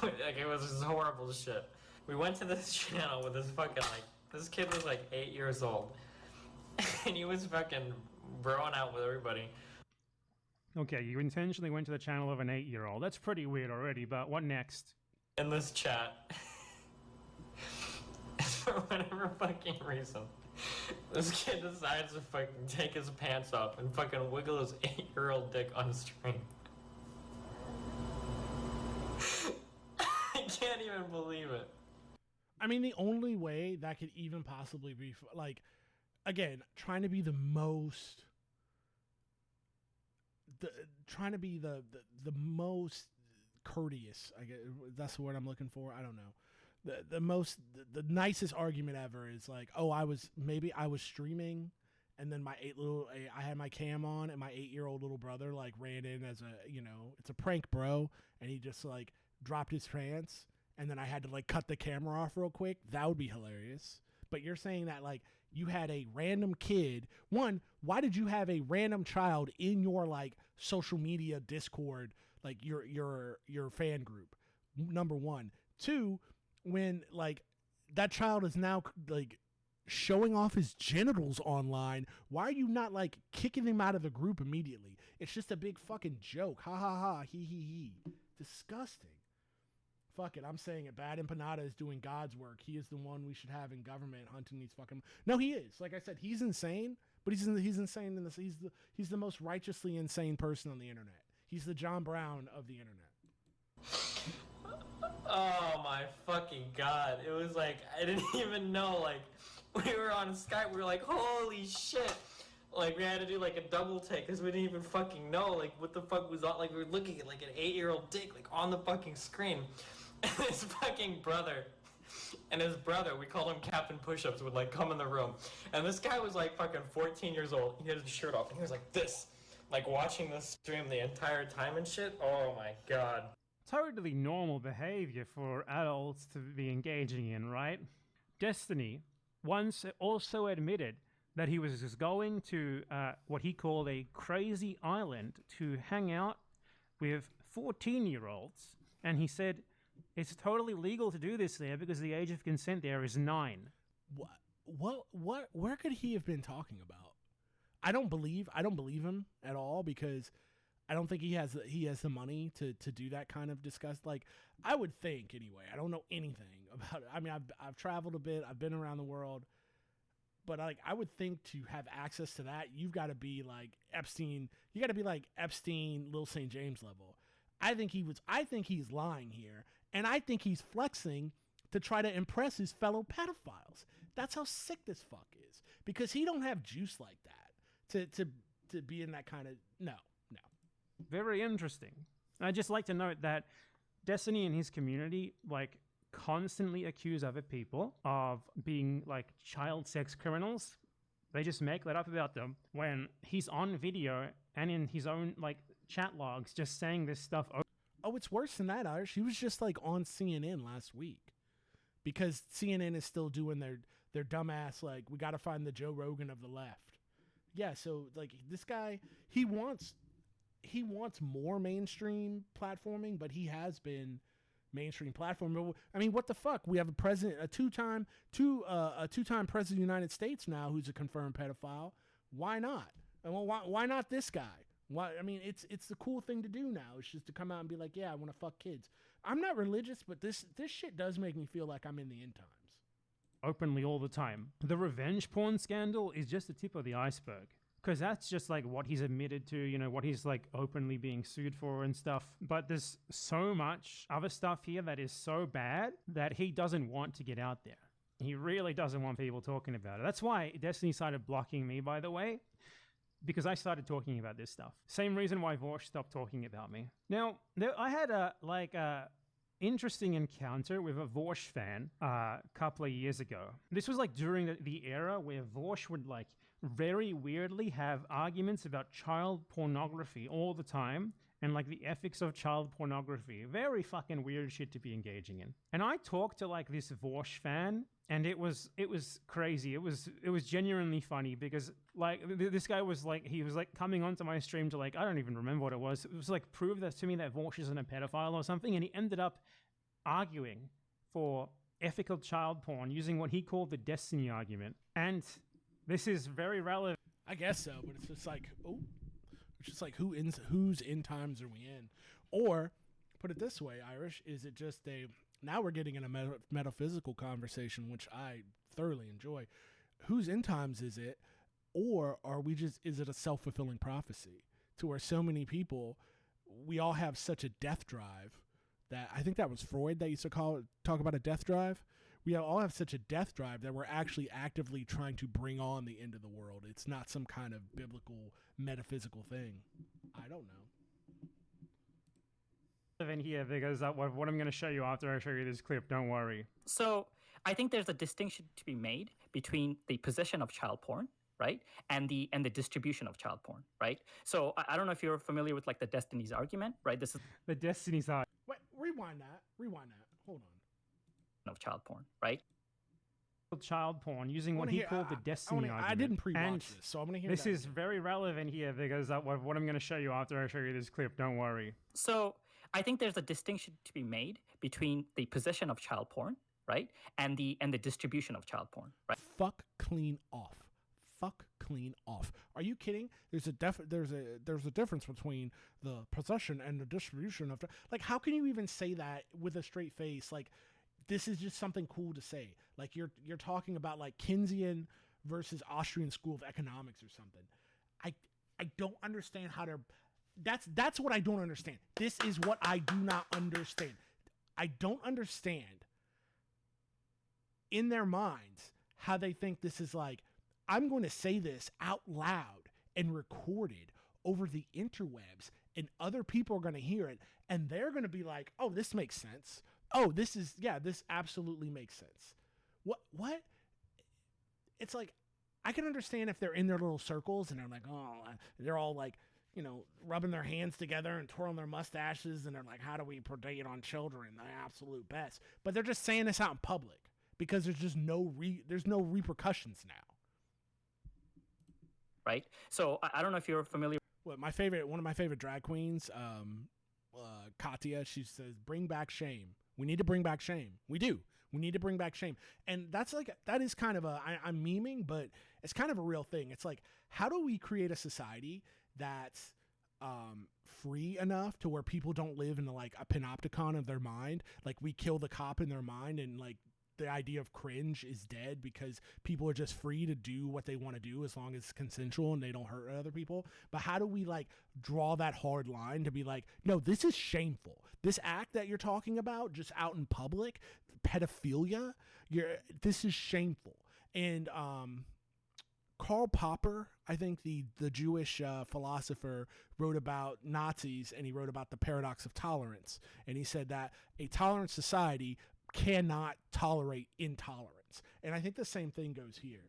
Like, it was just horrible shit. We went to this channel with this fucking, like, this kid was like 8 years old, and he was fucking broing out with everybody.
Okay, you intentionally went to the channel of an 8-year-old. That's pretty weird already, but what next?
In this chat, for whatever fucking reason, this kid decides to fucking take his pants off and fucking wiggle his 8-year-old dick on stream. I can't even believe it.
I mean, the only way that could even possibly be, like, again, trying to be the most courteous, I guess that's the word I'm looking for. I don't know. The nicest argument ever is like, oh, I was streaming, and then I had my cam on, and my 8-year-old little brother like ran in as it's a prank, bro, and he just like dropped his pants, and then I had to like cut the camera off real quick. That would be hilarious. But you're saying that like you had a random kid. One, why did you have a random child in your like social media Discord, like your fan group? Number one. Two, when like that child is now like showing off his genitals online, why are you not like kicking him out of the group immediately? It's just a big fucking joke. Ha ha ha. He. Disgusting. Fuck it, I'm saying it. Bad Empanada is doing God's work. He is the one we should have in government hunting these fucking. No, he is. Like I said, he's insane, but he's insane in this. He's the most righteously insane person on the internet. He's the John Brown of the internet.
Oh my fucking god! It was like I didn't even know. Like, we were on Skype, we were like, holy shit! Like, we had to do like a double take because we didn't even fucking know like what the fuck was on. Like, we were looking at like an 8-year-old dick like on the fucking screen. And his fucking brother, we called him Captain Push-Ups, would like come in the room. And this guy was like fucking 14 years old. He had his shirt off and he was like this, like watching this stream the entire time and shit. Oh my god.
Totally normal behavior for adults to be engaging in, right? Destiny once also admitted that he was just going to what he called a crazy island to hang out with 14-year-olds. And he said, it's totally legal to do this there because the age of consent there is 9.
What? Where could he have been talking about? I don't believe him at all, because I don't think he has the money to do that kind of disgust. Like, I would think anyway. I don't know anything about it. I mean, I've traveled a bit. I've been around the world. But like, I would think to have access to that, you've got to be like Epstein. You got to be like Epstein, Lil St. James level. I think he's lying here, and I think he's flexing to try to impress his fellow pedophiles. That's how sick this fuck is, because he don't have juice like that to be in that kind of no.
Very interesting. I'd just like to note that Destiny and his community like constantly accuse other people of being like child sex criminals. They just make that up about them when he's on video and in his own like chat logs just saying this stuff.
Oh, it's worse than that, Irish. He was just like on CNN last week, because CNN is still doing their dumbass like, we got to find the Joe Rogan of the left. Yeah, so like this guy, he wants more mainstream platforming, but he has been mainstream platform. I mean, what the fuck? We have a two-time president of the United States now who's a confirmed pedophile. Why not? And well, why not this guy? Why? I mean, it's the cool thing to do now. It's just to come out and be like, yeah, I want to fuck kids. I'm not religious, but this shit does make me feel like I'm in the end times.
Openly all the time. The revenge porn scandal is just the tip of the iceberg. Because that's just like what he's admitted to, you know, what he's like openly being sued for and stuff. But there's so much other stuff here that is so bad that he doesn't want to get out there. He really doesn't want people talking about it. That's why Destiny started blocking me, by the way, because I started talking about this stuff. Same reason why Vorsh stopped talking about me. Now, I had a interesting encounter with a Vorsh fan a couple of years ago. This was like during the era where Vorsh would like very weirdly have arguments about child pornography all the time and like the ethics of child pornography. Very fucking weird shit to be engaging in. And I talked to like this Vorsh fan, and it was crazy. It was genuinely funny, because like this guy was like, he was like coming onto my stream to like, I don't even remember what it was. It was like, prove that to me that Vorsh isn't a pedophile or something. And he ended up arguing for ethical child porn using what he called the Destiny argument. And this is very relevant.
I guess so, but it's just like, it's just like, whose end times are we in? Or put it this way, Irish, is it just now we're getting in a metaphysical conversation, which I thoroughly enjoy. Whose end times is it? Or is it a self-fulfilling prophecy to where so many people, we all have such a death drive that, I think that was Freud that used to talk about a death drive. We all have such a death drive that we're actually actively trying to bring on the end of the world. It's not some kind of biblical, metaphysical thing. I don't know.
In here, because what I'm going to show you after I show you this clip, don't worry.
So I think there's a distinction to be made between the possession of child porn, right, and the distribution of child porn, right? So I don't know if you're familiar with like the Destiny's argument, right? This is
the Destiny's argument.
Wait, rewind that. Hold on.
Of child porn, right?
Child porn using what he called the Destiny argument.
I didn't pre-watch this, so I'm going to hear
this.
This
is very relevant here, because what I'm going to show you after I show you this clip, don't worry.
So I think there's a distinction to be made between the possession of child porn, right, and the distribution of child porn, right?
Fuck clean off. Are you kidding? There's a difference between the possession and the distribution of, like, how can you even say that with a straight face? Like, this is just something cool to say. Like, you're talking about like Keynesian versus Austrian School of Economics or something. I don't understand how to. That's what I don't understand. This is what I do not understand. I don't understand in their minds how they think this is like, I'm going to say this out loud and recorded over the interwebs, and other people are going to hear it, and they're going to be like, oh, this makes sense. Oh, this absolutely makes sense. What? It's like, I can understand if they're in their little circles and they're like, oh, they're all like, you know, rubbing their hands together and twirling their mustaches, and they're like, how do we predate on children? The absolute best. But they're just saying this out in public because there's just no repercussions now.
Right. So I don't know if you're familiar.
One of my favorite drag queens, Katya, she says, bring back shame. We need to bring back shame. We do. We need to bring back shame. And that is kind of I'm memeing, but it's kind of a real thing. It's like, how do we create a society that's free enough to where people don't live in like a panopticon of their mind. Like we kill the cop in their mind, and like the idea of cringe is dead because people are just free to do what they want to do as long as it's consensual and they don't hurt other people. But how do we like draw that hard line to be like, no, this is shameful. This act that you're talking about just out in public, pedophilia, this is shameful. And Karl Popper, I think the Jewish philosopher, wrote about Nazis, and he wrote about the paradox of tolerance. And he said that a tolerant society cannot tolerate intolerance. And I think the same thing goes here.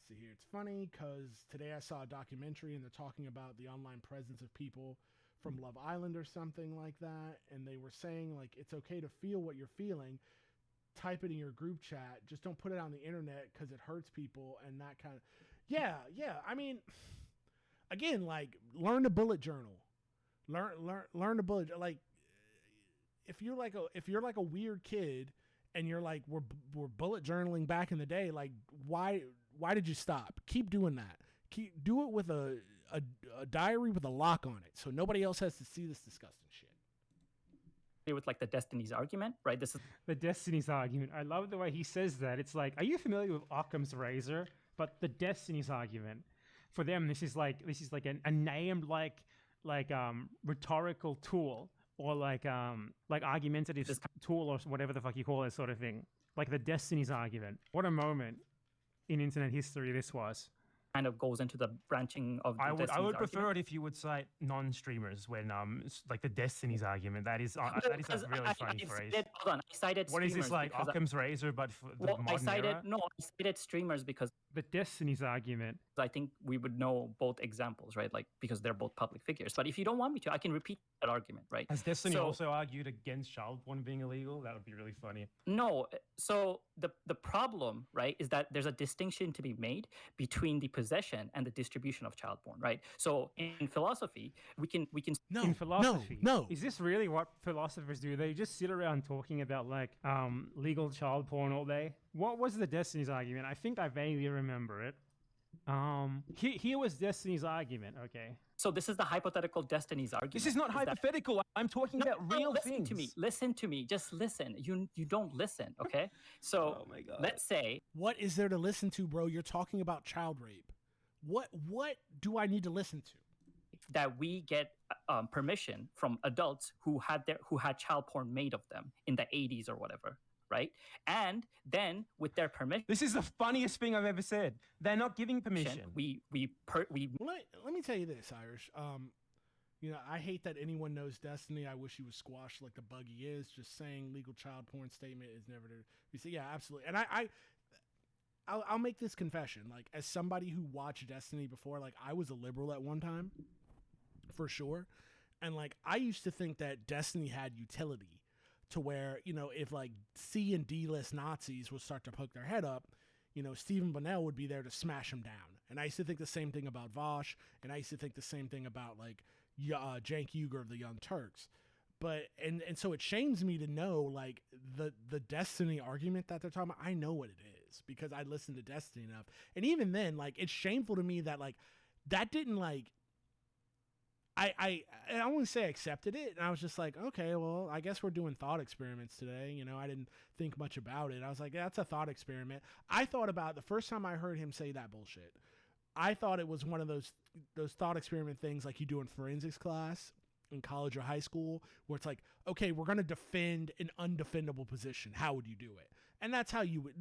See here, it's funny because today I saw a documentary and they're talking about the online presence of people from Love Island or something like that. And they were saying like, it's okay to feel what you're feeling. Type it in your group chat. Just don't put it on the internet because it hurts people and that kind of. Yeah. I mean, again, like learn to bullet journal. Learn to bullet. Like if you're like a weird kid and you're like we're bullet journaling back in the day. Like why did you stop? Keep doing that. Do it with a diary with a lock on it so nobody else has to see this disgusting shit.
With like the Destiny's argument, right? This is
the Destiny's argument. I love the way he says that. It's like, are you familiar with Occam's razor? But the Destiny's argument, for them, this is like a named like rhetorical tool or like argumentative tool or whatever the fuck you call it, sort of thing. Like the Destiny's argument. What a moment in internet history this was.
kind of goes into the branching of the
I would
Destiny's
prefer
argument.
it if you would cite non-streamers when like the Destiny's argument. That is a really funny phrase.
Hold on, I cited
What is
streamers
this, like
because
Occam's razor but for the modern era?
I cited streamers because
The Destiny's argument.
I think we would know both examples, right? Like because they're both public figures. But if you don't want me to, I can repeat that argument, right?
Has Destiny
So-
also argued against child porn being illegal? That would be really funny.
No. So the problem, right, is that there's a distinction to be made between the possession and the distribution of child porn, right? So in philosophy, we can
In philosophy,
no.
Is this really what philosophers do? They just sit around talking about like legal child porn all day? What was the Destiny's argument? I think I vaguely remember it. Here was Destiny's argument. Okay.
So this is the hypothetical Destiny's argument.
This is not
that-
hypothetical. I'm talking about real
listen
things.
to me. Listen to me. Just listen. You don't listen, okay? So
Oh my God.
let's say
What is there to listen to, bro? You're talking about child rape. What do I need to listen to?
that we get permission from adults who had child porn made of them in the 80s or whatever, right? And then with their permission,
This is the funniest thing I've ever said. They're not giving permission.
we
Let me tell you this, Irish. I hate that anyone knows Destiny. I wish he was squashed like the bug he is. Just saying legal child porn statement is never to be said. Yeah, absolutely. And I'll make this confession. Like, as somebody who watched Destiny before, like I was a liberal at one time, for sure. And like I used to think that Destiny had utility to where, if like C and D list Nazis would start to poke their head up, Stephen Bonnell would be there to smash them down. And I used to think the same thing about Vosh, and I used to think the same thing about like Cenk Uygur of the Young Turks. But and so it shames me to know like the Destiny argument that they're talking about. I know what it is because I listened to Destiny enough. And even then, like it's shameful to me that like that didn't like I wouldn't say I accepted it. And I was just like, okay, well, I guess we're doing thought experiments today. I didn't think much about it. I was like, that's a thought experiment. I thought about the first time I heard him say that bullshit. I thought it was one of those thought experiment things like you do in forensics class in college or high school, where it's like, okay, we're going to defend an undefendable position. How would you do it? And that's how you would,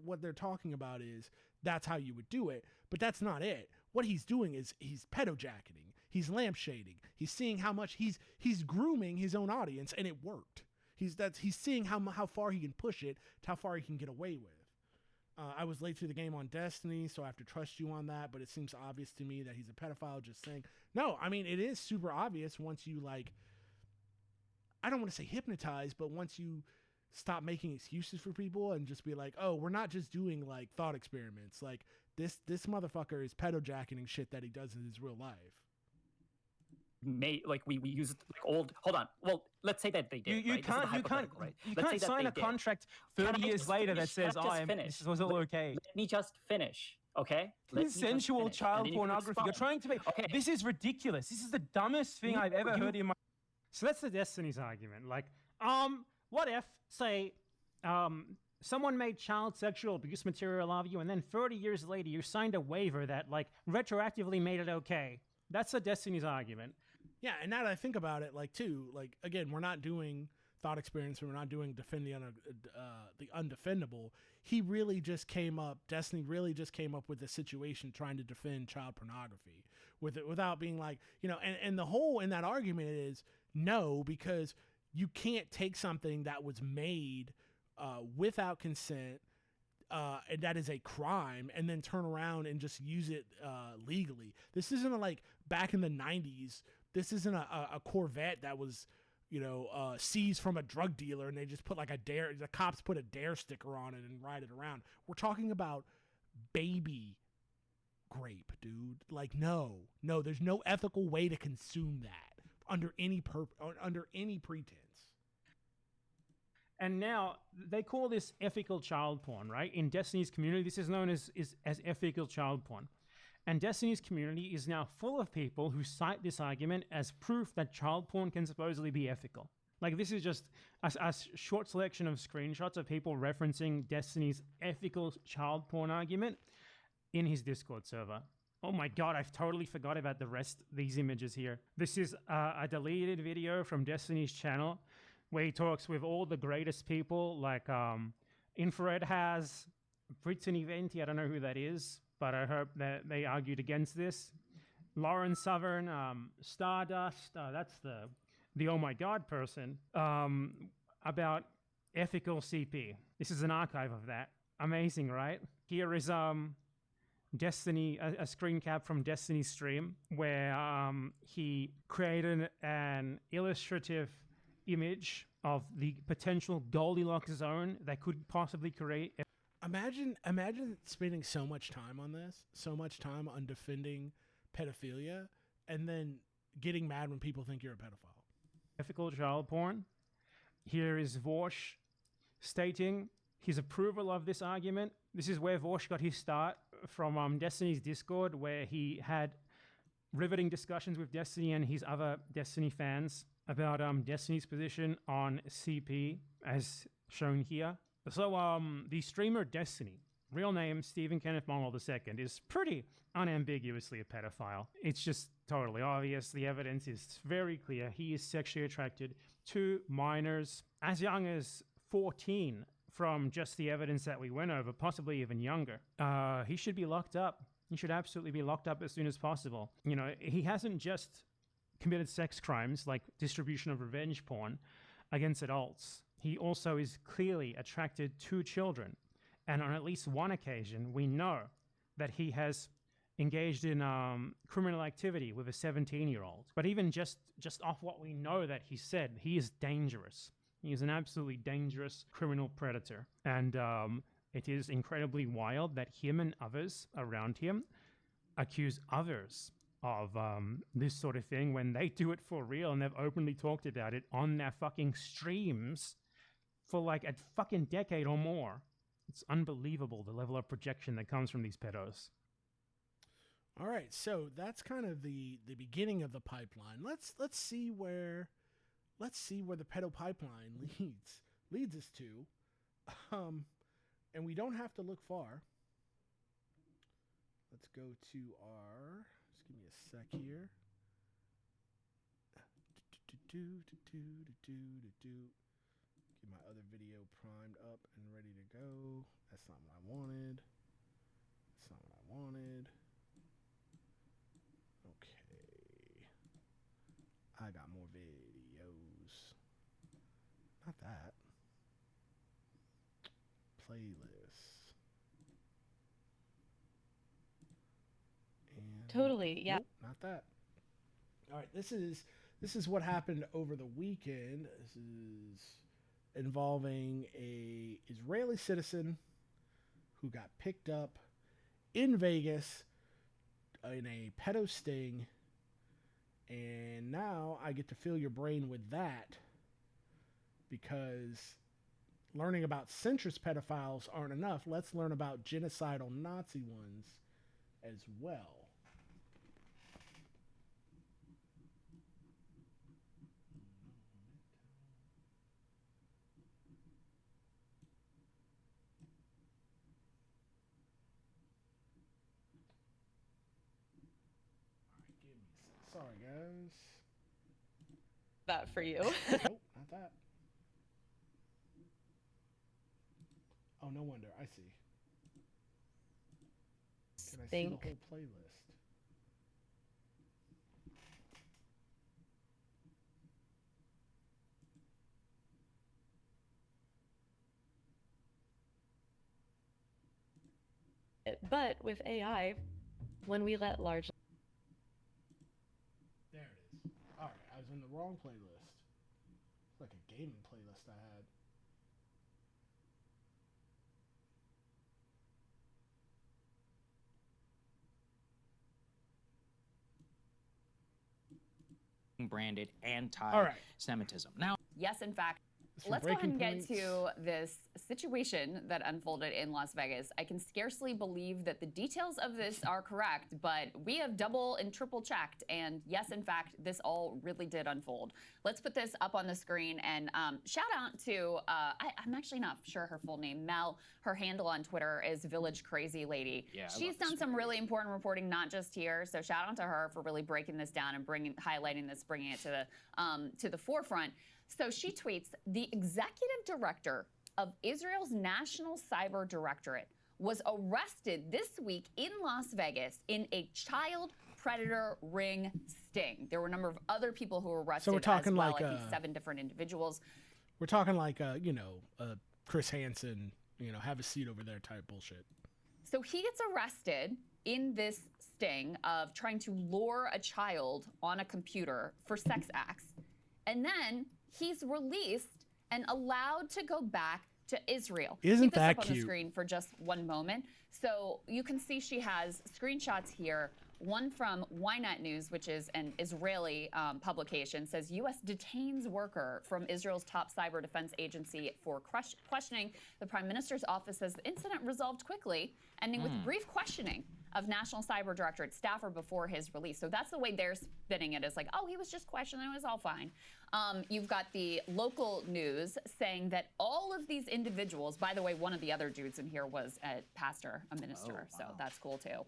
what they're talking about is that's how you would do it, but that's not it. What he's doing is he's pedojacketing, he's lampshading, he's seeing how much he's grooming his own audience, and it worked. He's seeing how far he can push it to how far he can get away with. I was late to the game on Destiny, so I have to trust you on that, but it seems obvious to me that he's a pedophile. Just saying. No, I mean, it is super obvious once you, like, I don't want to say hypnotize, but once you stop making excuses for people and just be like, oh, we're not just doing, like, thought experiments. Like, this motherfucker is pedojacketing shit that he does in his real life.
we used like old. Hold on. Well, let's say that they did.
You
right? This is a
can't
hypothetical, right?
you
Let's
can't
say that
sign
they
a
did.
contract
Can
30
I
years
just
later that
finish? Can I
says,
just finish?
this was all okay.
Let me just finish. Okay, let me just
Consensual
finish, and
child
then you can
pornography. You're
respond.
trying to make.
Okay.
This is ridiculous. This is the dumbest thing I've ever heard in my. So that's the Destiny's argument. Like, what if, say, someone made child sexual abuse material of you, and then 30 years later you signed a waiver that, like, retroactively made it okay? That's the Destiny's argument.
Yeah, and now that I think about it, like, too, like, again, we're not doing thought experiments, we're not doing defend the undefendable. He really just came up, Destiny really just came up with the situation trying to defend child pornography with it, without being like, you know, and the whole in that argument is no, because you can't take something that was made without consent, and that is a crime, and then turn around and just use it legally. This isn't like back in the 90s. This isn't a Corvette that was, you know, seized from a drug dealer and they just put like the cops put a dare sticker on it and ride it around. We're talking about baby grape, dude. Like, no, there's no ethical way to consume that under any pretense.
And now they call this ethical child porn, right? In Destiny's community, this is known as ethical child porn. And Destiny's community is now full of people who cite this argument as proof that child porn can supposedly be ethical. Like, this is just a short selection of screenshots of people referencing Destiny's ethical child porn argument in his Discord server. Oh my God, I've totally forgot about the rest of these images here. This is a deleted video from Destiny's channel where he talks with all the greatest people, like Infrared has, Brittany Venti, I don't know who that is, but I hope that they argued against this. Lauren Southern, Stardust, that's the oh my God person, about ethical CP. This is an archive of that. Amazing, right? Here is Destiny, a screen cap from Destiny's stream where he created an illustrative image of the potential Goldilocks zone that could possibly create.
Imagine spending so much time on this, so much time on defending pedophilia, and then getting mad when people think you're a pedophile.
Ethical child porn. Here is Vorsh stating his approval of this argument. This is where Vorsh got his start, from Destiny's Discord, where he had riveting discussions with Destiny and his other Destiny fans about Destiny's position on CP, as shown here. So the streamer Destiny, real name Stephen Kenneth Mongol II, is pretty unambiguously a pedophile. It's just totally obvious. The evidence is very clear. He is sexually attracted to minors as young as 14 from just the evidence that we went over, possibly even younger. He should be locked up. He should absolutely be locked up as soon as possible. You know, he hasn't just committed sex crimes like distribution of revenge porn against adults. He also is clearly attracted to children. And on at least one occasion, we know that he has engaged in criminal activity with a 17-year-old. But even just off what we know that he said, he is dangerous. He is an absolutely dangerous criminal predator. And it is incredibly wild that him and others around him accuse others of this sort of thing when they do it for real, and they've openly talked about it on their fucking streams for like a fucking decade or more. It's unbelievable, the level of projection that comes from these pedos.
All right, so that's kind of the beginning of the pipeline. Let's see where the pedo pipeline leads us to, and we don't have to look far. Let's go to our. Just give me a sec here. Get my other video primed up and ready to go. That's not what I wanted. Okay. I got more videos. Not that. Playlist. And
Totally, yeah.
Nope, not that. All right, this is what happened over the weekend. This is involving a Israeli citizen who got picked up in Vegas in a pedo sting, and now I get to fill your brain with that, because learning about centrist pedophiles aren't enough. Let's learn about genocidal Nazi ones as well. Sorry, guys.
That for you.
Nope, not that. Oh, no wonder. I see. Can I see the whole playlist?
But with AI, when we let large...
There it is. Alright, I was in the wrong playlist. It's like a gaming playlist I had.
Branded anti-Semitism. Now,
yes, in fact, let's go ahead and get to this situation that unfolded in Las Vegas. I can scarcely believe that the details of this are correct, but we have double and triple checked. And yes, in fact, this all really did unfold. Let's put this up on the screen and shout out to, I'm actually not sure her full name, Mel. Her handle on Twitter is Village Crazy Lady. Yeah, she's done some really important reporting, not just here. So shout out to her for really breaking this down and highlighting this, bringing it to the forefront. So she tweets, the executive director of Israel's National Cyber Directorate was arrested this week in Las Vegas in a child predator ring sting. There were a number of other people who were arrested.
So we're talking
as well,
like
I think 7 different individuals.
We're talking like Chris Hansen, have a seat over there type bullshit.
So he gets arrested in this sting of trying to lure a child on a computer for sex acts. And then he's released and allowed to go back to Israel.
Isn't that
cute? Keep this up on the screen for just one moment. So you can see she has screenshots here. One from Ynet News, which is an Israeli publication, says U.S. detains worker from Israel's top cyber defense agency for questioning. The prime minister's office says the incident resolved quickly, ending with brief questioning of National Cyber Directorate staffer before his release. So that's the way they're spinning it. It's like, oh, he was just questioning, it was all fine. You've got the local news saying that all of these individuals, by the way, one of the other dudes in here was a pastor, a minister, so that's cool too.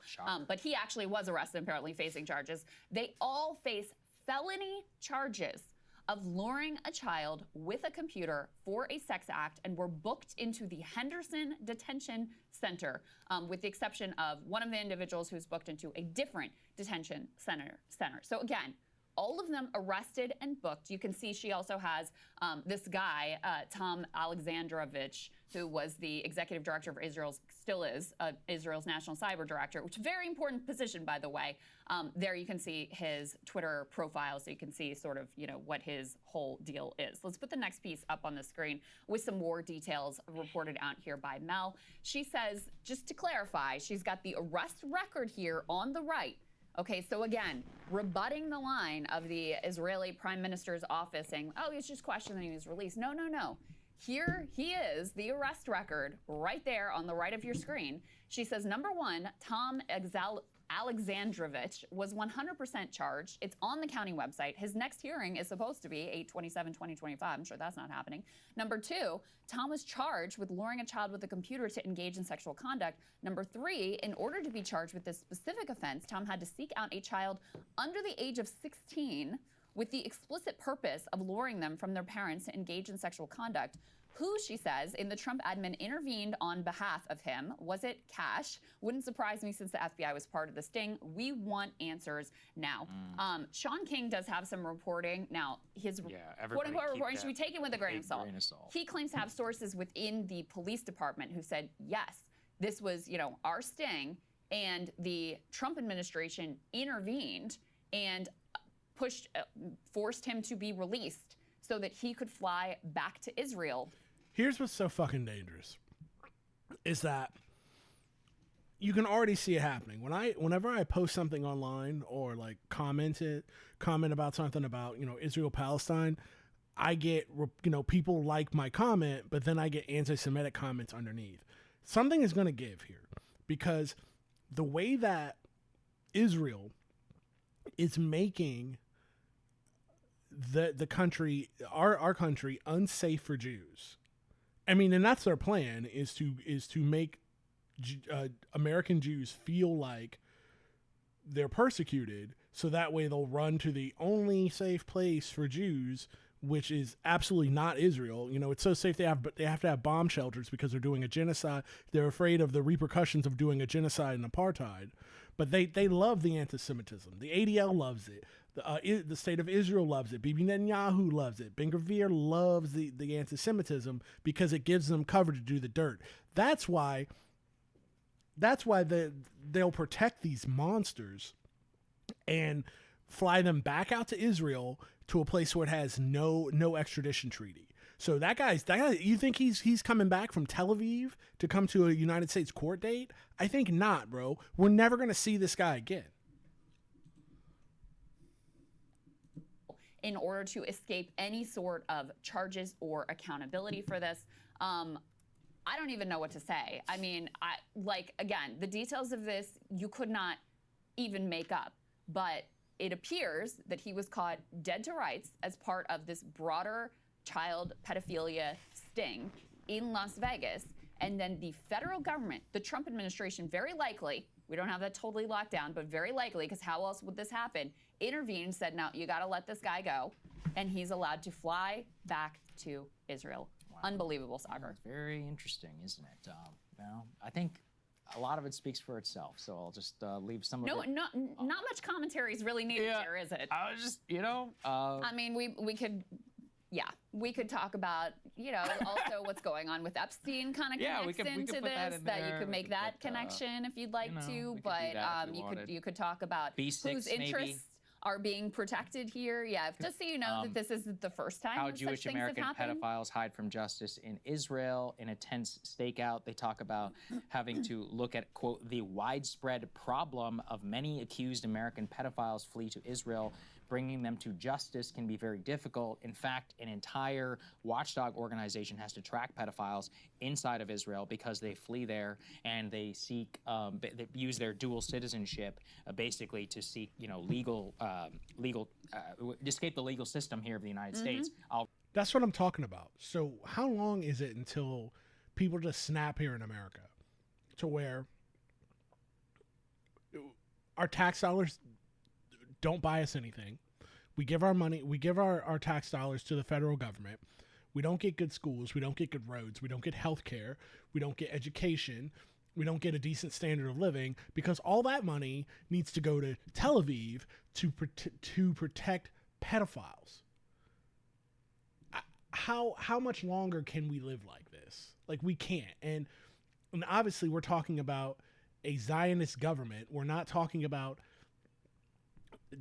But he actually was arrested, apparently facing charges. They all face felony charges of luring a child with a computer for a sex act and were booked into the Henderson Detention Center, with the exception of one of the individuals who's booked into a different detention center. So again, all of them arrested and booked. You can see she also has this guy, Tom Alexandrovich, who was the executive director for still is, Israel's National Cyber Director, which is a very important position, by the way. There you can see his Twitter profile, so you can see sort of, what his whole deal is. Let's put the next piece up on the screen with some more details reported out here by Mel. She says, just to clarify, she's got the arrest record here on the right. Okay, so again, rebutting the line of the Israeli Prime Minister's office saying, oh, he's just questioning his release. No, no, no. Here he is, the arrest record, right there on the right of your screen. She says, number one, Tom Alexandrovich was 100% charged. It's on the county website. His next hearing is supposed to be 8/27/2025. I'm sure that's not happening. Number two, Tom was charged with luring a child with a computer to engage in sexual conduct. Number three, in order to be charged with this specific offense, Tom had to seek out a child under the age of 16 with the explicit purpose of luring them from their parents to engage in sexual conduct. Who, she says, in the Trump admin intervened on behalf of him? Was it Cash? Wouldn't surprise me since the FBI was part of the sting. We want answers now. Sean King does have some reporting. Now, his quote-unquote reporting should be taken with a grain of salt. He claims to have sources within the police department who said, yes, this was, our sting, and the Trump administration intervened and forced him to be released so that he could fly back to Israel.
Here's what's so fucking dangerous, is that you can already see it happening. Whenever I post something online or like comment about something about, Israel, Palestine, I get, people like my comment, but then I get anti-Semitic comments underneath. Something is going to give here, because the way that Israel is making the country, our country, unsafe for Jews. I mean, and that's their plan, is to make American Jews feel like they're persecuted, so that way they'll run to the only safe place for Jews, which is absolutely not Israel. You know, it's so safe they have to have bomb shelters because they're doing a genocide. They're afraid of the repercussions of doing a genocide and apartheid. But they love the anti-Semitism. The ADL loves it. The state of Israel loves it. Bibi Netanyahu loves it. Ben Gvir loves the anti-Semitism because it gives them cover to do the dirt. That's why they'll protect these monsters and fly them back out to Israel, to a place where it has no extradition treaty. So that guy, you think he's coming back from Tel Aviv to come to a United States court date? I think not, bro. We're never going to see this guy again.
In order to escape any sort of charges or accountability for this, I don't even know what to say. I mean, again, the details of this you could not even make up, but it appears that he was caught dead to rights as part of this broader child pedophilia sting in Las Vegas. And then the federal government, the Trump administration, very likely, we don't have that totally locked down, but very likely, because how else would this happen, intervened and said, no, you got to let this guy go. And he's allowed to fly back to Israel. Wow. Unbelievable, Sagar.
It's very interesting, isn't it? Well, I think a lot of it speaks for itself, so I'll just leave some of it.
Not much commentary is really needed here, is it?
I was just,
I mean, we could talk about, also what's going on with Epstein kind of connects into this, that you could make that connection if you'd like to, but you could talk about whose interests are being protected here. Yeah, just so you know that this isn't the first time
how
such
Jewish
things
American
have happened.
pedophiles hide from justice in Israel. In a tense stakeout, they talk about having to look at, quote, the widespread problem of many accused American pedophiles flee to Israel. Bringing them to justice can be very difficult. In fact, an entire watchdog organization has to track pedophiles inside of Israel because they flee there and they seek, they use their dual citizenship basically to seek, legal, escape the legal system here of the United States.
That's what I'm talking about. So how long is it until people just snap here in America to where our tax dollars don't buy us anything? We give our money, we give our tax dollars to the federal government. We don't get good schools. We don't get good roads. We don't get health care. We don't get education. We don't get a decent standard of living because all that money needs to go to Tel Aviv to protect pedophiles. How much longer can we live like this? Like, we can't. And obviously we're talking about a Zionist government. We're not talking about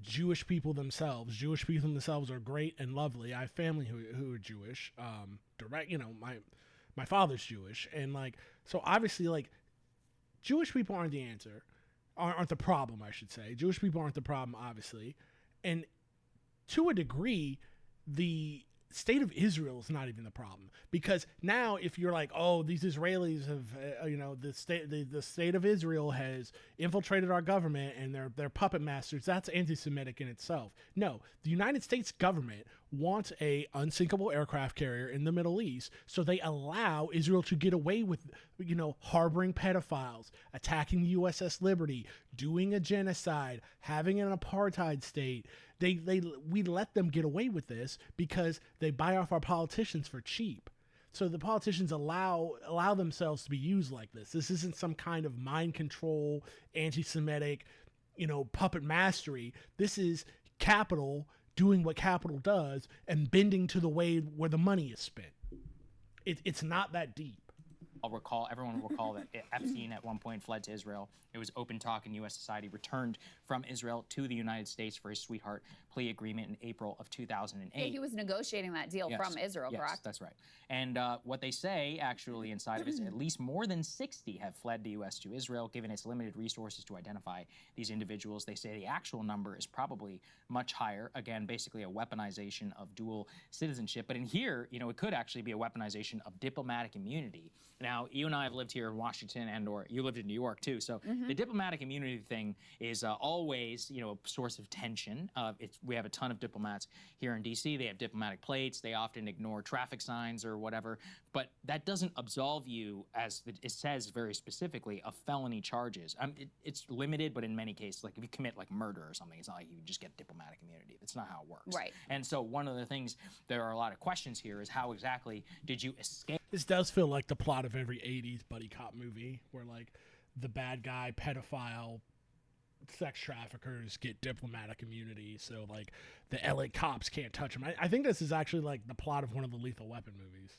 Jewish people themselves. Jewish people themselves are great and lovely. I have family who are Jewish. My father's Jewish, and so obviously Jewish people aren't the answer, aren't the problem, I should say. Jewish people aren't the problem, obviously, and to a degree, the state of Israel is not even the problem, because now if you're like, oh, these Israelis have, the state of Israel has infiltrated our government and they're puppet masters, that's anti-Semitic in itself. No, the United States government wants a unsinkable aircraft carrier in the Middle East, so they allow Israel to get away with, harboring pedophiles, attacking the USS Liberty, doing a genocide, having an apartheid state. We let them get away with this because they buy off our politicians for cheap. So the politicians allow themselves to be used like this. This isn't some kind of mind control, anti-Semitic, puppet mastery. This is capital doing what capital does and bending to the way where the money is spent. It's not that deep.
Everyone will recall that Epstein at one point fled to Israel. It was open talk in U.S. society, returned from Israel to the United States for his sweetheart plea agreement in April of 2008.
Yeah, he was negotiating that deal from Israel, correct?
Yes, that's right. And what they say, actually, inside of it is at least more than 60 have fled the U.S. to Israel, given its limited resources to identify these individuals. They say the actual number is probably much higher. Again, basically a weaponization of dual citizenship. But in here, it could actually be a weaponization of diplomatic immunity Now, you and I have lived here in Washington, and/or you lived in New York too. So the diplomatic immunity thing is always, a source of tension. We have a ton of diplomats here in D.C. They have diplomatic plates. They often ignore traffic signs or whatever. But that doesn't absolve you, as it says very specifically, of felony charges. It's limited, but in many cases, like if you commit like murder or something, it's not like you just get diplomatic immunity. That's not how it works.
Right.
And so one of the things, there are a lot of questions here, is how exactly did you escape?
This does feel like the plot of every 80s buddy cop movie where, like, the bad guy, pedophile, sex traffickers get diplomatic immunity, so, like, the LA cops can't touch them. I think this is actually, like, the plot of one of the Lethal Weapon movies.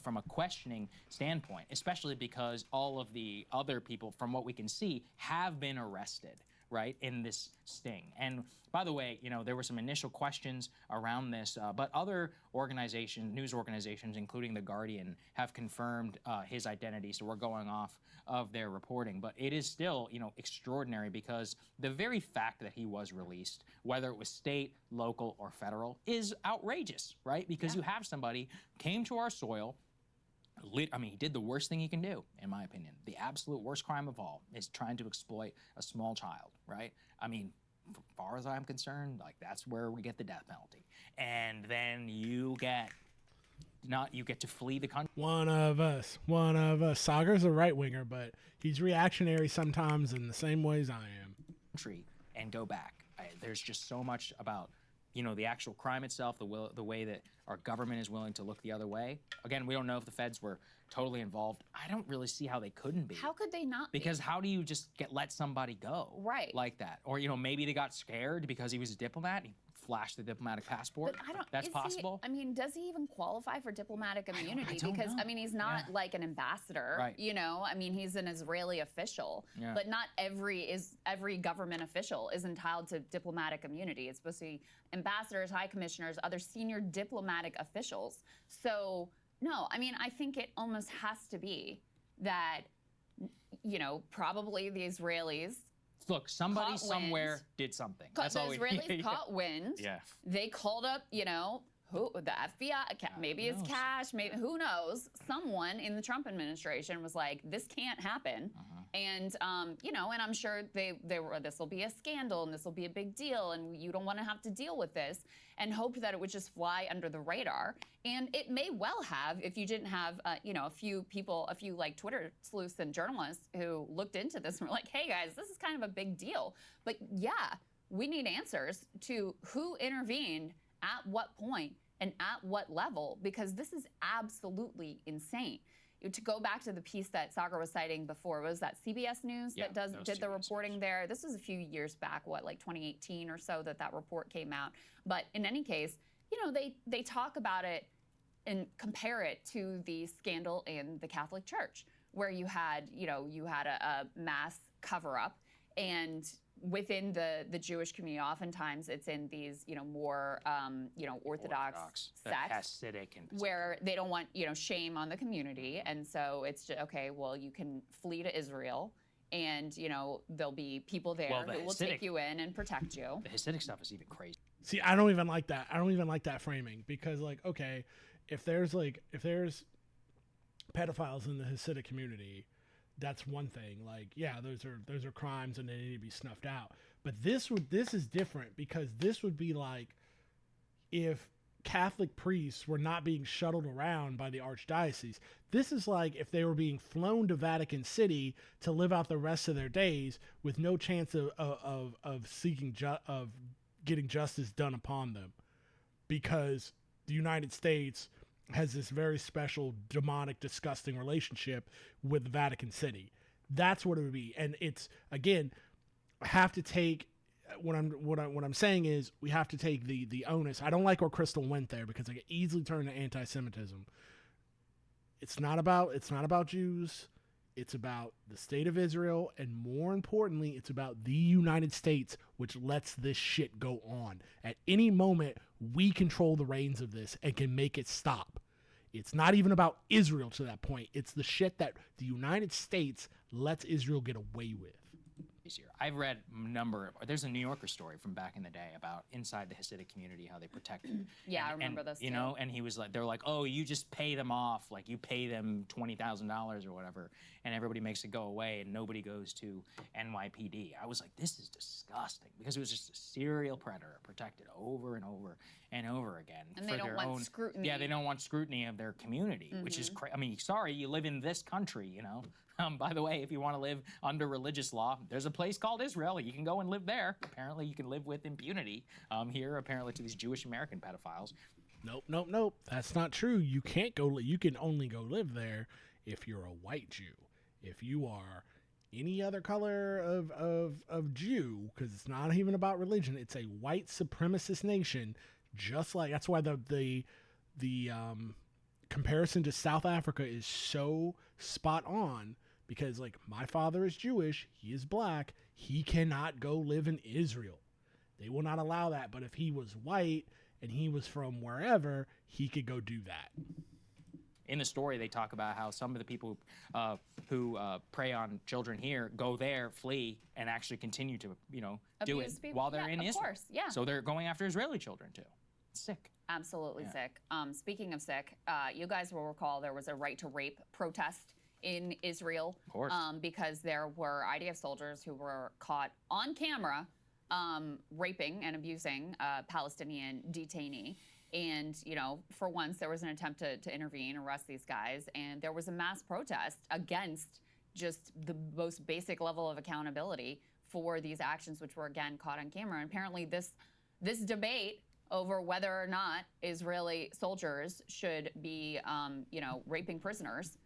From a questioning standpoint, especially because all of the other people, from what we can see, have been arrested, right, in this sting. And by the way, there were some initial questions around this, but other organizations, news organizations, including The Guardian, have confirmed his identity, so we're going off of their reporting. But it is still, extraordinary, because the very fact that he was released, whether it was state, local, or federal, is outrageous, right? Because you have somebody came to our soil. He did the worst thing he can do, in my opinion. The absolute worst crime of all is trying to exploit a small child, right? As far as I'm concerned, like, that's where we get the death penalty. And then you get to flee the country.
One of us. Sagar's a right winger, but he's reactionary sometimes in the same ways I am.
And go back. There's just so much about the actual crime itself, the way that our government is willing to look the other way. Again, we don't know if the feds were totally involved. I don't really see how they couldn't be.
How could they not
Because how do you just let somebody go like that? Or, maybe they got scared because he was a diplomat. He flashed the diplomatic passport.
But
That's possible.
Does he even qualify for diplomatic immunity?
I don't
Because
know.
he's not like an ambassador.
Right.
He's an Israeli official.
Yeah.
But not every government official is entitled to diplomatic immunity. It's supposed to be ambassadors, high commissioners, other senior diplomatic officials. So no, I think it almost has to be that, probably the Israelis.
Look, somebody somewhere did something. That's all we need.
The Israelis caught wind.
Yeah.
They called up, who, the FBI, maybe it's Cash, maybe, who knows? Someone in the Trump administration was like, this can't happen. And, and I'm sure they were, this will be a scandal and this will be a big deal and you don't want to have to deal with this, and hoped that it would just fly under the radar. And it may well have, if you didn't have, a few people, a few like Twitter sleuths and journalists who looked into this and were like, hey guys, this is kind of a big deal. But yeah, we need answers to who intervened, at what point, and at what level, because this is absolutely insane. To go back to the piece that Sagar was citing before, was that CBS News that did the reporting there? This was a few years back, like 2018 or so that report came out. But in any case, they talk about it and compare it to the scandal in the Catholic Church, where you had a mass cover-up, and within the Jewish community, oftentimes it's in these, more, Orthodox sects, where they don't want, shame on the community. And so it's just, okay, well, you can flee to Israel and, there'll be people there who will take you in and protect you.
The Hasidic stuff is even crazy.
See, I don't even like that. I don't even like that framing, because, like, okay, if there's pedophiles in the Hasidic community, that's one thing. Like, yeah, those are crimes and they need to be snuffed out. But this is different, because this would be like if Catholic priests were not being shuttled around by the archdiocese. This is like if they were being flown to Vatican City to live out the rest of their days with no chance of getting justice done upon them, because the United States has this very special, demonic, disgusting relationship with Vatican City. That's what it would be. And it's, again, have to take what I'm saying is we have to take the onus. I don't like where Crystal went there, because I could easily turn to anti-Semitism. It's not about Jews. It's about the state of Israel, and more importantly, it's about the United States, which lets this shit go on. At any moment, we control the reins of this and can make it stop. It's not even about Israel to that point. It's the shit that the United States lets Israel get away with.
easier. I've read there's a New Yorker story from back in the day about inside the Hasidic community, how they protect it.
Yeah, I remember this
You
too.
know, and he was like, they're like, oh, you just pay them off, like you pay them $20,000 or whatever, and everybody makes it go away and nobody goes to NYPD. I was like, this is disgusting, because it was just a serial predator protected over and over and over again.
And
for
they don't
their
want
own,
scrutiny.
Yeah, they don't want scrutiny of their community, which is I mean, sorry, you live in this country, you know. By the way, if you want to live under religious law, there's a place called Israel. You can go and live there. Apparently, you can live with impunity here, apparently, to these Jewish American pedophiles.
Nope. That's not true. You can't go. You can only go live there if you're a white Jew. If you are any other color of Jew, because it's not even about religion. It's a white supremacist nation. Just like that's why the comparison to South Africa is so spot on. Because, like, my father is Jewish, he is black, he cannot go live in Israel. They will not allow that. But if he was white and he was from wherever, he could go do that.
In the story, they talk about how some of the people who prey on children here go there, flee, and actually continue to, do it while they're in Israel.
Of course, yeah.
So they're going after Israeli children, too. It's sick.
Absolutely sick. Speaking of sick, you guys will recall there was a right to rape protest in Israel,
of course.
Because there were IDF soldiers who were caught on camera raping and abusing a Palestinian detainee. And, for once, there was an attempt to intervene, arrest these guys, and there was a mass protest against just the most basic level of accountability for these actions, which were, again, caught on camera. And apparently this debate over whether or not Israeli soldiers should be, raping prisoners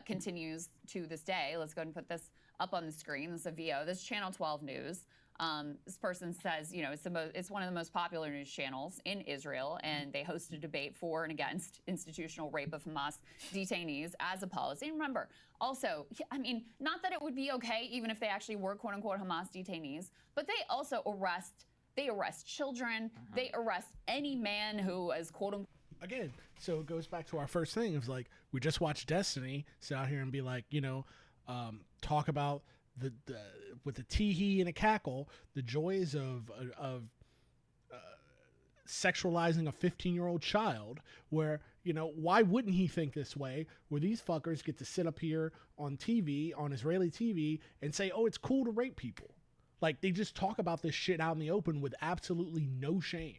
continues to this day. Let's go ahead and put this up on the screen. This is a VO. This is Channel 12 News. This person says, it's one of the most popular news channels in Israel, and they host a debate for and against institutional rape of Hamas detainees as a policy. And remember, also, I mean, not that it would be okay even if they actually were quote-unquote Hamas detainees, but they also arrest children. They arrest any man who is quote-unquote.
Again, so it goes back to our first thing. It's like, we just watched Destiny sit out here and be like, talk about the with a tee-hee and a cackle, the joys of sexualizing a 15-year-old child, where, why wouldn't he think this way, where these fuckers get to sit up here on TV, on Israeli TV, and say, oh, it's cool to rape people. Like, they just talk about this shit out in the open with absolutely no shame.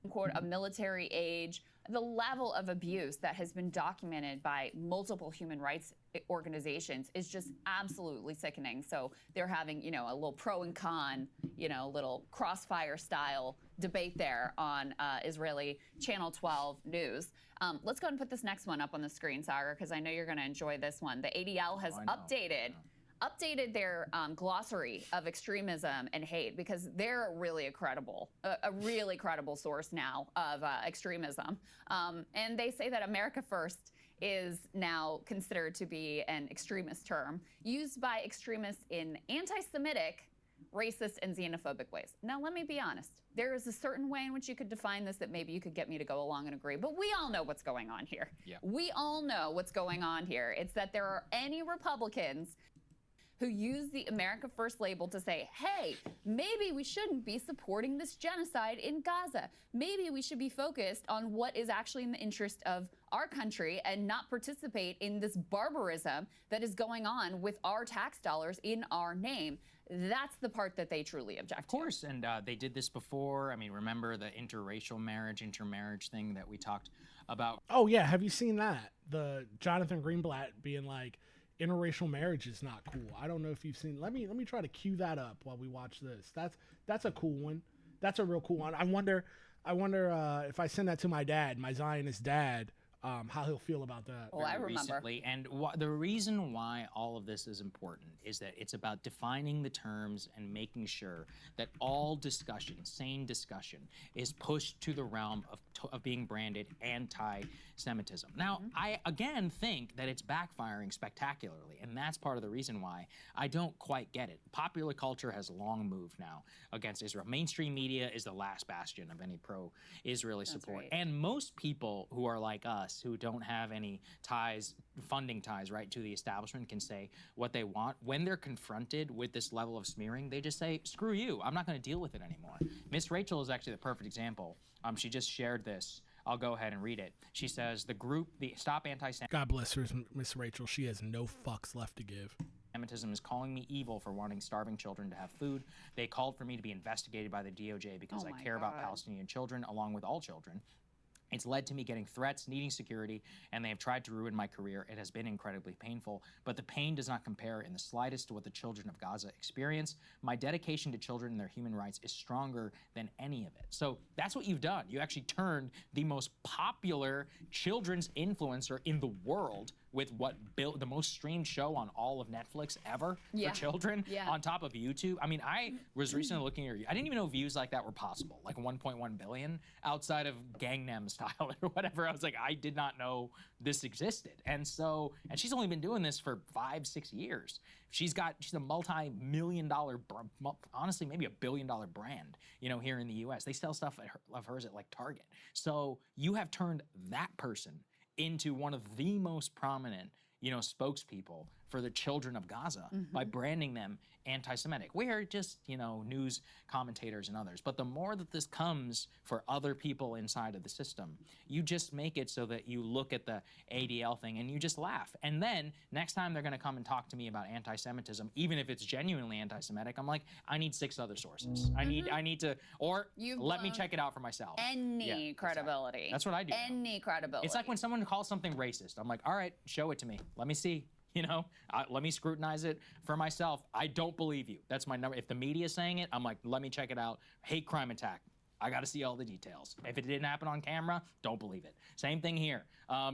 Quote, a military age, the level of abuse that has been documented by multiple human rights organizations is just absolutely sickening. So they're having, a little pro and con, little crossfire style debate there on Israeli Channel 12 News. Let's go ahead and put this next one up on the screen, Sagar, because I know you're going to enjoy this one. The ADL has updated their glossary of extremism and hate, because they're really a really credible source now of extremism. And they say that America First is now considered to be an extremist term used by extremists in anti-Semitic, racist, and xenophobic ways. Now, let me be honest. There is a certain way in which you could define this that maybe you could get me to go along and agree, but we all know what's going on here.
Yeah.
We all know what's going on here. It's that there are any Republicans who use the America First label to say, hey, maybe we shouldn't be supporting this genocide in Gaza. Maybe we should be focused on what is actually in the interest of our country and not participate in this barbarism that is going on with our tax dollars in our name. That's the part that they truly object to.
Of course, and they did this before. I mean, remember the intermarriage thing that we talked about?
Oh, yeah. Have you seen that? The Jonathan Greenblatt being like, interracial marriage is not cool. I don't know if you've seen. Let me try to cue that up while we watch this. That's a cool one. That's a real cool one. I wonder if I send that to my dad, my Zionist dad, how he'll feel about that.
Well, I remember.
Recently. And the reason why all of this is important is that it's about defining the terms and making sure that all discussion, sane discussion, is pushed to the realm of being branded anti-Semitism. Now, I again think that it's backfiring spectacularly, and that's part of the reason why I don't quite get it. Popular culture has long moved now against Israel. Mainstream media is the last bastion of any pro-Israeli support.
Right.
And most people who are like us us who don't have any ties, funding ties, right, to the establishment can say what they want. When they're confronted with this level of smearing, they just say, screw you, I'm not going to deal with it anymore. Miss Rachel is actually the perfect example. She just shared this. I'll go ahead and read it. She says, the Stop Anti-Semitism.
God bless her, Miss Rachel. She has no fucks left to give.
Anti-Semitism is calling me evil for wanting starving children to have food. They called for me to be investigated by the DOJ because I care about Palestinian children along with all children. It's led to me getting threats, needing security, and they have tried to ruin my career. It has been incredibly painful, but the pain does not compare in the slightest to what the children of Gaza experience. My dedication to children and their human rights is stronger than any of it. So that's what you've done. You actually turned the most popular children's influencer in the world with what built the most streamed show on all of Netflix ever for children on top of YouTube. I mean, I was recently looking at I didn't even know views like that were possible, like 1.1 billion outside of Gangnam Style or whatever. I was like, I did not know this existed. And she's only been doing this for 5-6 years. She's a multi-million-dollar, honestly, maybe $1 billion brand, here in the US. They sell stuff of hers at like Target. So you have turned that person into one of the most prominent, spokespeople for the children of Gaza by branding them anti-Semitic. We're just, news commentators and others. But the more that this comes for other people inside of the system, you just make it so that you look at the ADL thing and you just laugh. And then next time they're going to come and talk to me about anti-Semitism, even if it's genuinely anti-Semitic, I'm like, I need 6 other sources. I need to, or let me check it out for myself.
Any credibility.
Exactly. That's what I do.
Any credibility.
It's like when someone calls something racist. I'm like, all right, show it to me. Let me see. Let me scrutinize it for myself. I don't believe you. That's my number. If the media is saying it, I'm like, let me check it out. Hate crime attack. I got to see all the details. If it didn't happen on camera, don't believe it. Same thing here.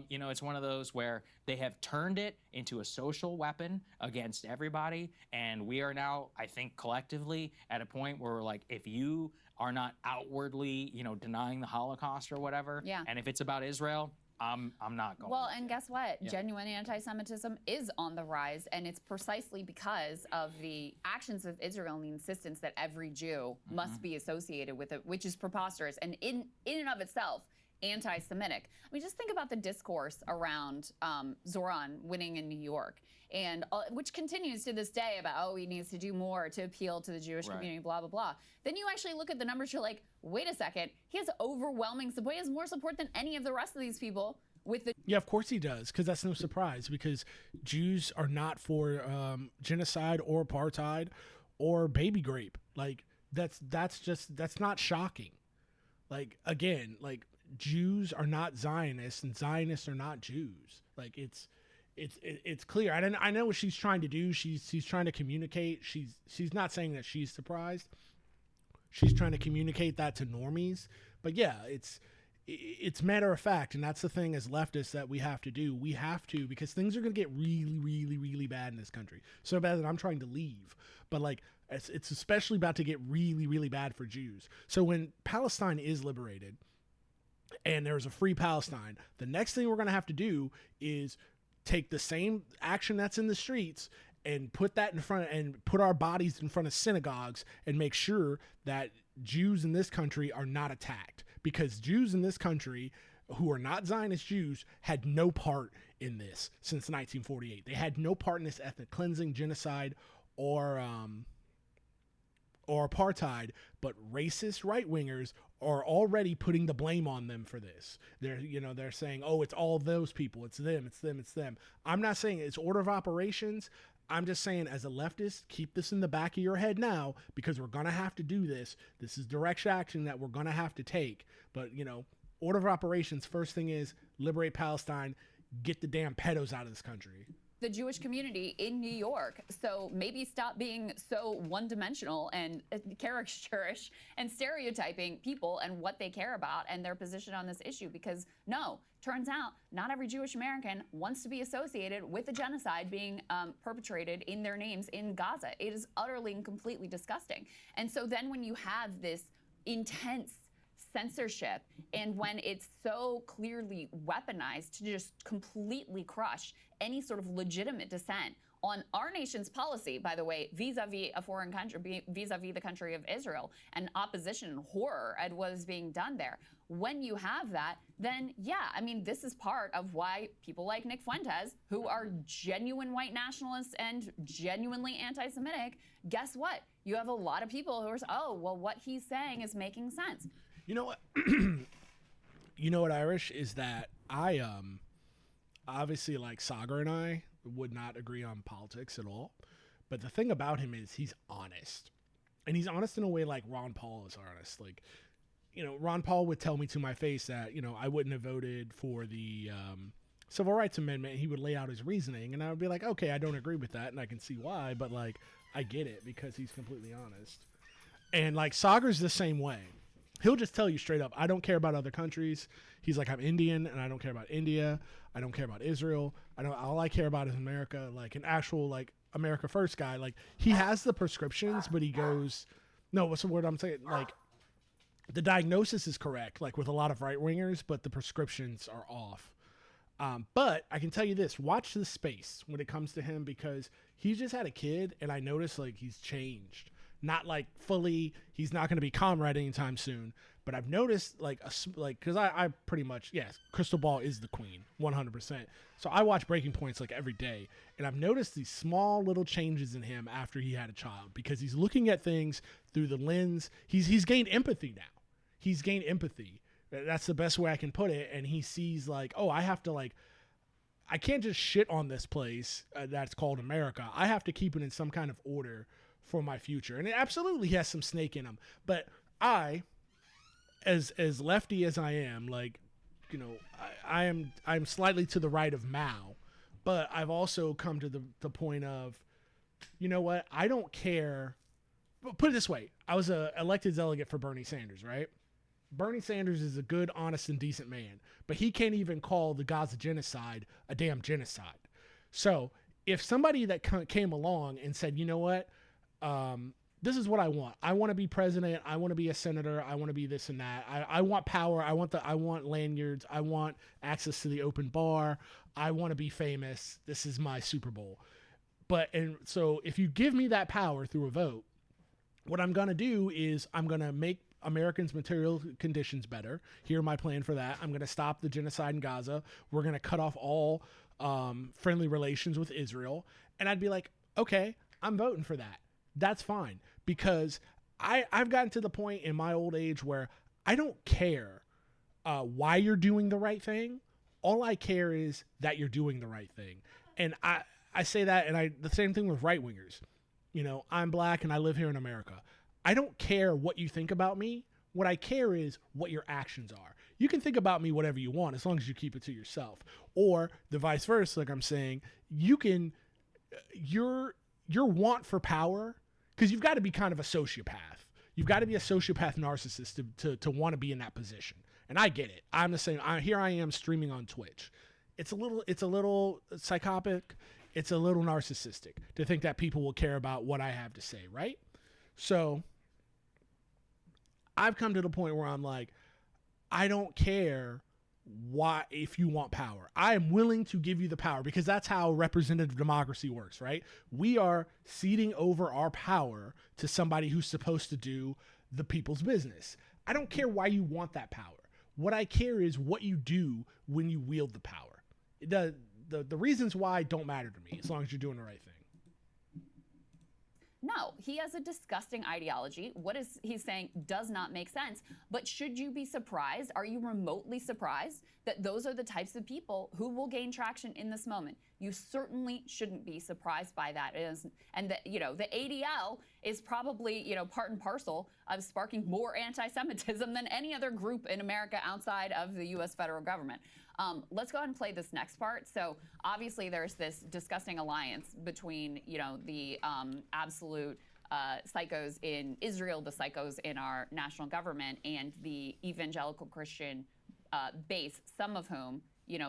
It's one of those where they have turned it into a social weapon against everybody. And we are now, I think, collectively at a point where we're like, if you are not outwardly, denying the Holocaust or whatever, and if it's about Israel, I'm not going.
Well, and guess what? Genuine anti-Semitism is on the rise, and it's precisely because of the actions of Israel and the insistence that every Jew must be associated with it, which is preposterous and in and of itself anti-Semitic. I mean, just think about the discourse around Zoran winning in New York, and which continues to this day about, he needs to do more to appeal to the Jewish community, blah, blah, blah. Then you actually look at the numbers, you're like, wait a second, he has overwhelming support. He has more support than any of the rest of these people with the...
Yeah, of course he does, because that's no surprise, because Jews are not for genocide or apartheid or baby grape. Like, that's not shocking. Like, again, like, Jews are not Zionists and Zionists are not Jews. Like, it's clear. I know what she's trying to do. She's trying to communicate. She's not saying that she's surprised. She's trying to communicate that to normies. But yeah, it's matter of fact, and that's the thing as leftists that we have to do. We have to, because things are going to get really, really, really bad in this country. So bad that I'm trying to leave. But like, it's especially about to get really, really bad for Jews. So when Palestine is liberated and there's a free Palestine, the next thing we're going to have to do is take the same action that's in the streets and put that in front and put our bodies in front of synagogues and make sure that Jews in this country are not attacked, because Jews in this country who are not Zionist Jews had no part in this since 1948. They had no part in this ethnic cleansing, genocide, or apartheid, but racist right-wingers are already putting the blame on them for this. They're saying, it's all those people. It's them, it's them, it's them. I'm not saying it's order of operations. I'm just saying, as a leftist, keep this in the back of your head now, because we're going to have to do this. This is direct action that we're going to have to take. But, order of operations, first thing is liberate Palestine, get the damn pedos out of this country.
The Jewish community in New York. So maybe stop being so one-dimensional and caricaturish and stereotyping people and what they care about and their position on this issue. Because no, turns out not every Jewish American wants to be associated with a genocide being perpetrated in their names in Gaza. It is utterly and completely disgusting. And so then when you have this intense censorship, and when it's so clearly weaponized to just completely crush any sort of legitimate dissent on our nation's policy, by the way, vis-a-vis a foreign country, vis-a-vis the country of Israel, and opposition and horror at what is being done there. when you have that, then yeah, I mean, this is part of why people like Nick Fuentes, who are genuine white nationalists and genuinely anti-Semitic, guess what? You have a lot of people who are, oh, well, what he's saying is making sense.
You know what? You know what, Irish, is that I obviously, like, Sagar and I would not agree on politics at all. But the thing about him is he's honest. And he's honest in a way like Ron Paul is honest. Like, you know, Ron Paul would tell me to my face that, you know, I wouldn't have voted for the Civil Rights Amendment. He would lay out his reasoning, and I would be like, okay, I don't agree with that, and I can see why, but, like, I get it because he's completely honest. And, like, Sagar's the same way. He'll just tell you straight up, I don't care about other countries. He's like, I'm Indian, and I don't care about India. I don't care about Israel. All I care about is America. Like, an actual, like, America First guy. Like, he has the prescriptions, but he goes, no, what's the word I'm saying? Like, the diagnosis is correct, like with a lot of right-wingers, but the prescriptions are off. But I can tell you this, watch the space when it comes to him, because he just had a kid, and I noticed, like, he's changed. Not, like, fully, he's not going to be comrade anytime soon, but I've noticed, like, because I pretty much, yes, Crystal Ball is the queen, 100%. So I watch Breaking Points, like, every day, and I've noticed these small little changes in him after he had a child, because he's looking at things through the lens. He's gained empathy now. He's gained empathy. That's the best way I can put it. And he sees, like, oh, I have to, like, I can't just shit on this place that's called America. I have to keep it in some kind of order for my future. And it absolutely has some snake in him. But I, as lefty as I am, like, you know, I'm slightly to the right of Mao, but I've also come to the point of, you know what, I don't care. Put it this way. I was a elected delegate for Bernie Sanders, right? Bernie Sanders is a good, honest, and decent man, but he can't even call the Gaza genocide a damn genocide. So if somebody that came along and said, you know what, this is what I want. I want to be president. I want to be a senator. I want to be this and that. I want power. I want lanyards. I want access to the open bar. I want to be famous. This is my Super Bowl. And so if you give me that power through a vote, what I'm going to do is I'm going to make Americans' material conditions better. Here's my plan for that. I'm going to stop the genocide in Gaza. We're going to cut off all friendly relations with Israel. And I'd be like, okay, I'm voting for that. That's fine. Because I've gotten to the point in my old age where I don't care why you're doing the right thing. All I care is that you're doing the right thing. And I say that, and the same thing with right-wingers. You know, I'm black and I live here in America. I don't care what you think about me. What I care is what your actions are. You can think about me whatever you want as long as you keep it to yourself. Or the vice versa, like I'm saying, you can, your want for power, because you've got to be kind of a sociopath. You've got to be a sociopath narcissist to want to be in that position. And I get it. I'm the same. Here I am streaming on Twitch. It's a little psychotic. It's a little narcissistic to think that people will care about what I have to say, right? So I've come to the point where I'm like, I don't care why, if you want power. I am willing to give you the power, because that's how representative democracy works, right? We are ceding over our power to somebody who's supposed to do the people's business. I don't care why you want that power. What I care is what you do when you wield the power. The reasons why don't matter to me as long as you're doing the right thing.
No, he has a disgusting ideology. What is he's saying does not make sense. But should you be surprised? Are you remotely surprised that those are the types of people who will gain traction in this moment? You certainly shouldn't be surprised by that. And the ADL is probably, part and parcel of sparking more anti-Semitism than any other group in America outside of the U.S. federal government. Let's go ahead and play this next part. So obviously there's this disgusting alliance between, the absolute psychos in Israel, the psychos in our national government, and the evangelical Christian base, some of whom,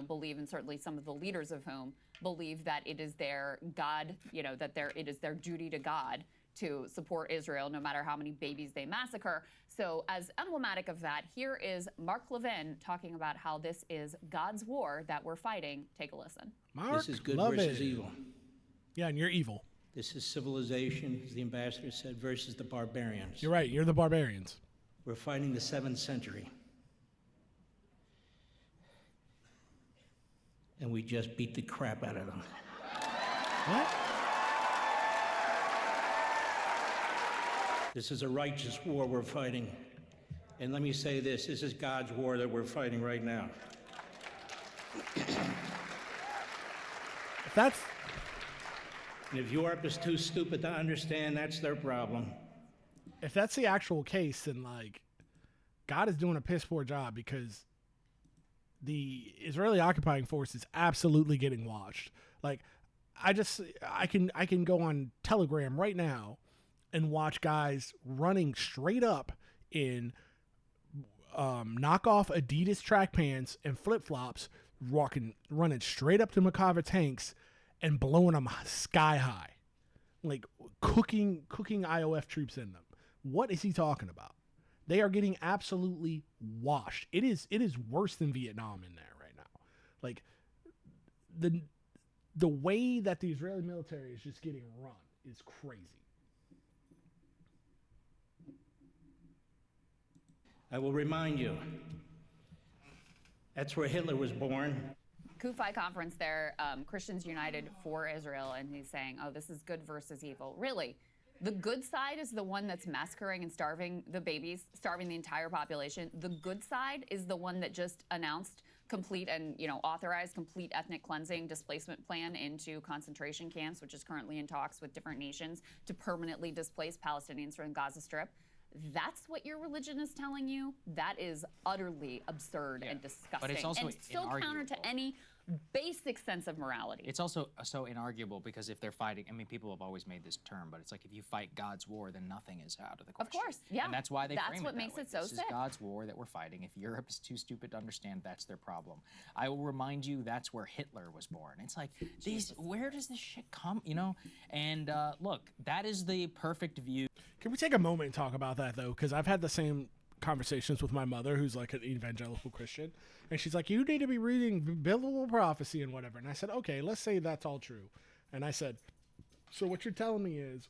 believe, and certainly some of the leaders of whom believe that it is their God, it is their duty to God to support Israel, no matter how many babies they massacre. So as emblematic of that, here is Mark Levin talking about how this is God's war that we're fighting. Take a listen.
Mark, this is good versus evil.
Yeah, and you're evil.
This is civilization, as the ambassador said, versus the barbarians.
You're right. You're the barbarians.
We're fighting the 7th century. and we just beat the crap out of them.
What?
This is a righteous war we're fighting. And let me say this is God's war that we're fighting right now.
That's...
And if Europe is too stupid to understand, that's their problem.
If that's the actual case, then, like, God is doing a piss poor job, because the Israeli occupying force is absolutely getting watched. Like, I can go on Telegram right now and watch guys running straight up in knockoff Adidas track pants and flip-flops, running straight up to Makava tanks and blowing them sky high, like cooking IOF troops in them. What is he talking about? They are getting absolutely washed. It is worse than Vietnam in there right now. Like, the way that the Israeli military is just getting run is crazy.
I will remind you, that's where Hitler was born.
Kufi conference there, Christians United for Israel, and he's saying, oh, this is good versus evil. Really? The good side is the one that's massacring and starving the babies, starving the entire population. The good side is the one that just announced complete and, authorized complete ethnic cleansing displacement plan into concentration camps, which is currently in talks with different nations to permanently displace Palestinians from the Gaza Strip. That's what your religion is telling you? That is utterly absurd and disgusting.
But it's also
and so counter to any basic sense of morality.
It's also so inarguable, because if they're fighting, I mean, people have always made this term, but it's like, if you fight God's war, then nothing is out of the question.
Of course, yeah.
And that's why they frame it that way.
That's what makes it so sick.
This is God's war that we're fighting. If Europe is too stupid to understand, that's their problem. I will remind you, that's where Hitler was born. It's like, where does this shit come, And look, that is the perfect view.
Can we take a moment and talk about that, though? Because I've had the same conversations with my mother, who's like an evangelical Christian, and she's like, you need to be reading biblical prophecy and whatever. And I said, okay, let's say that's all true. And I said, so what you're telling me is,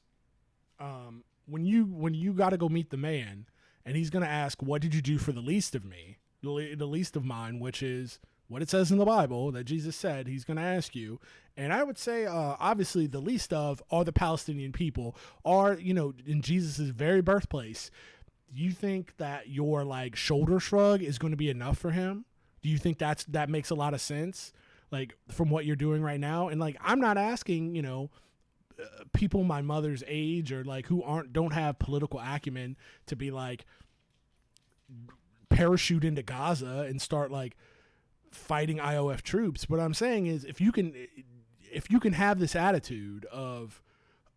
when you got to go meet the man, and he's going to ask, what did you do for the least of me, the least of mine, which is what it says in the Bible that Jesus said he's going to ask you. And I would say, obviously, the least of are the Palestinian people, are, in Jesus's very birthplace. Do you think that your like shoulder shrug is going to be enough for him? Do you think that makes a lot of sense, like, from what you're doing right now? And like, I'm not asking, people my mother's age or like who don't have political acumen to be like parachute into Gaza and start like fighting IOF troops. What I'm saying is, if you can have this attitude of,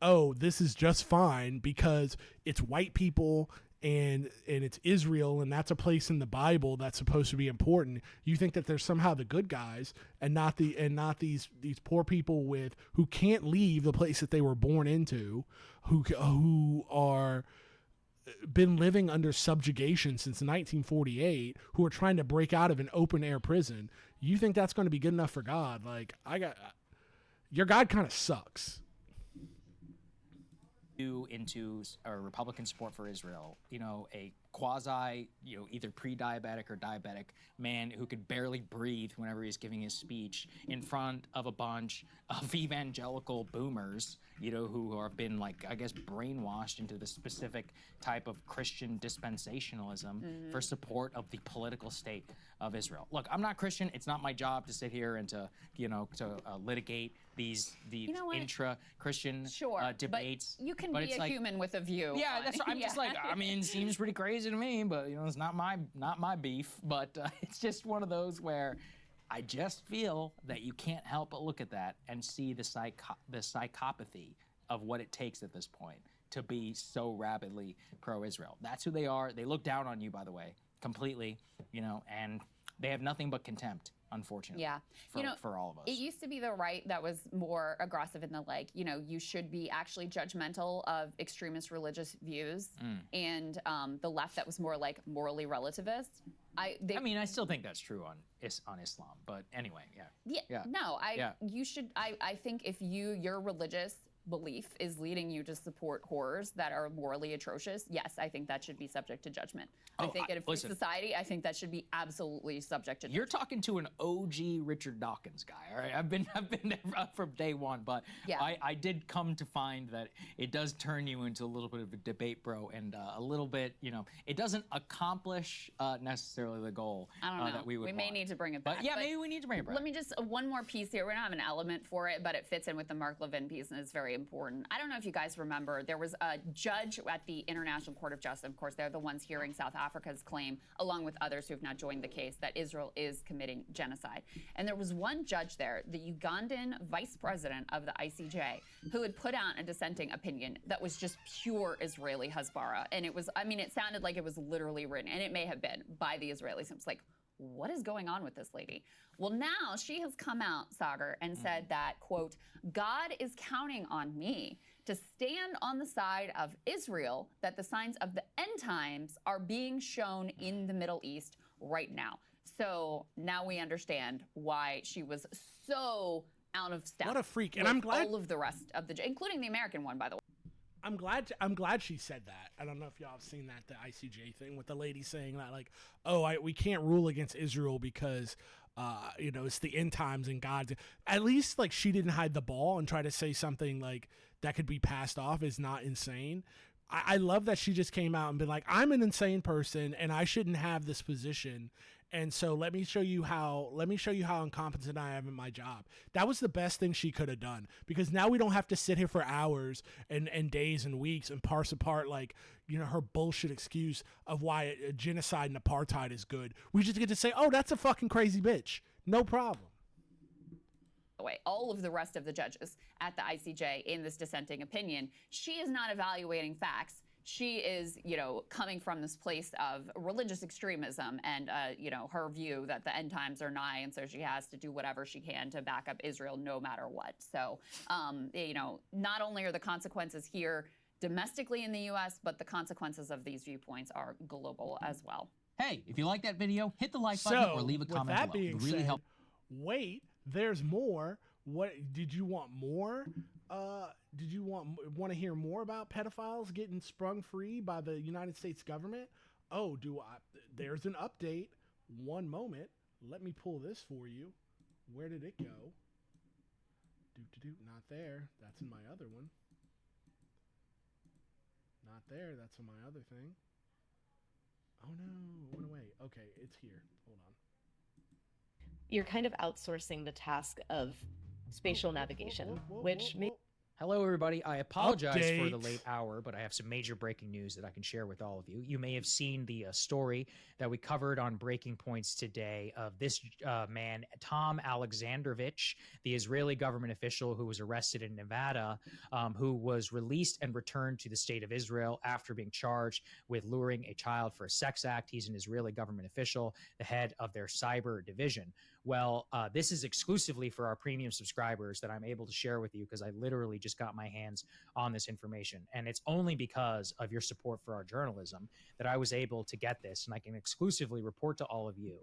oh, this is just fine because it's white people and it's Israel, and that's a place in the Bible that's supposed to be important. You think that there's somehow the good guys and not these poor people who can't leave the place that they were born into, who are been living under subjugation since 1948, who are trying to break out of an open air prison. You think that's going to be good enough for God? Like, your God kind of sucks.
Into a Republican support for Israel, a quasi, either pre-diabetic or diabetic man who could barely breathe whenever he's giving his speech in front of a bunch of evangelical boomers, who have been, like, I guess, brainwashed into the specific type of Christian dispensationalism for support of the political state of Israel. Look, I'm not Christian. It's not my job to sit here and to litigate the intra-Christian debates.
But you can be a human with a view.
Yeah, that's right. I'm just like, I mean, it seems pretty crazy to me, but it's not my beef. But it's just one of those where I just feel that you can't help but look at that and see the psychopathy of what it takes at this point to be so rabidly pro-Israel. That's who they are. They look down on you, by the way, completely, and they have nothing but contempt, unfortunately, for all of us.
It used to be the right that was more aggressive in the, like, you should be actually judgmental of extremist religious views, and the left that was more like morally relativist. I
still think that's true on Islam, but anyway,
you should. I think if you're religious belief is leading you to support horrors that are morally atrocious, yes, I think that should be subject to judgment. I think in a free society, I think that should be absolutely subject to judgment.
You're talking to an OG Richard Dawkins guy, all right? I've been there from day one, but
yeah.
I did come to find that it does turn you into a little bit of a debate, bro, and a little bit, you know, it doesn't accomplish necessarily the goal
I don't know.
That we would
may need to bring it back.
But yeah, maybe we need to bring it back.
Let me just, one more piece here. We don't have an element for it, but it fits in with the Mark Levin piece, and it's very important. I don't know if you guys remember, there was a judge at the International Court of Justice. Of course, they're the ones hearing South Africa's claim, along with others who have now joined the case, that Israel is committing genocide. And there was one judge there, the Ugandan vice president of the ICJ, who had put out a dissenting opinion that was just pure Israeli Hasbara. And it was, I mean, it sounded like it was literally written, and it may have been, by the Israelis. It was like, what is going on with this lady? Well, now she has come out, Sagar, and said that, quote, God is counting on me to stand on the side of Israel, that the signs of the end times are being shown in the Middle East right now. So now we understand why she was so out of step.
What a freak. And I'm glad
all of the rest of the, including the American one, by the way.
I'm glad she said that. I don't know if y'all have seen that, the ICJ thing with the lady saying that, like, oh, we can't rule against Israel because, you know, it's the end times and God's. At least, like, she didn't hide the ball and try to say something like that could be passed off as not insane. I love that she just came out and been like, I'm an insane person and I shouldn't have this position. And so let me show you how incompetent I am in my job. That was the best thing she could have done, because now we don't have to sit here for hours and days and weeks and parse apart, like, you know, her bullshit excuse of why a genocide and apartheid is good. We just get to say, oh, that's a fucking crazy bitch. No problem.
Way, all of the rest of the judges at the ICJ in this dissenting opinion, she is not evaluating facts. She is, you know, coming from this place of religious extremism and, you know, her view that the end times are nigh, and so she has to do whatever she can to back up Israel no matter what. So, you know, not only are the consequences here domestically in the U.S., but the consequences of these viewpoints are global as well.
Hey, if you like that video, hit the like button or leave a comment below.
With that being said, wait, there's more. What did you want more? Did you want to hear more about pedophiles getting sprung free by the United States government? Oh, there's an update. One moment. Let me pull this for you. Where did it go? Not there. That's in my other one. Not there. That's in my other thing. Oh no, it went away. Okay, it's here. Hold on.
You're kind of outsourcing the task of spatial navigation, which may...
Hello, everybody. I apologize for the late hour, but I have some major breaking news that I can share with all of you. You may have seen the story that we covered on Breaking Points today of this man, Tom Alexandrovich, the Israeli government official who was arrested in Nevada, who was released and returned to the state of Israel after being charged with luring a child for a sex act. He's an Israeli government official, the head of their cyber division. Well, this is exclusively for our premium subscribers that I'm able to share with you, because I literally just got my hands on this information. And it's only because of your support for our journalism that I was able to get this, and I can exclusively report to all of you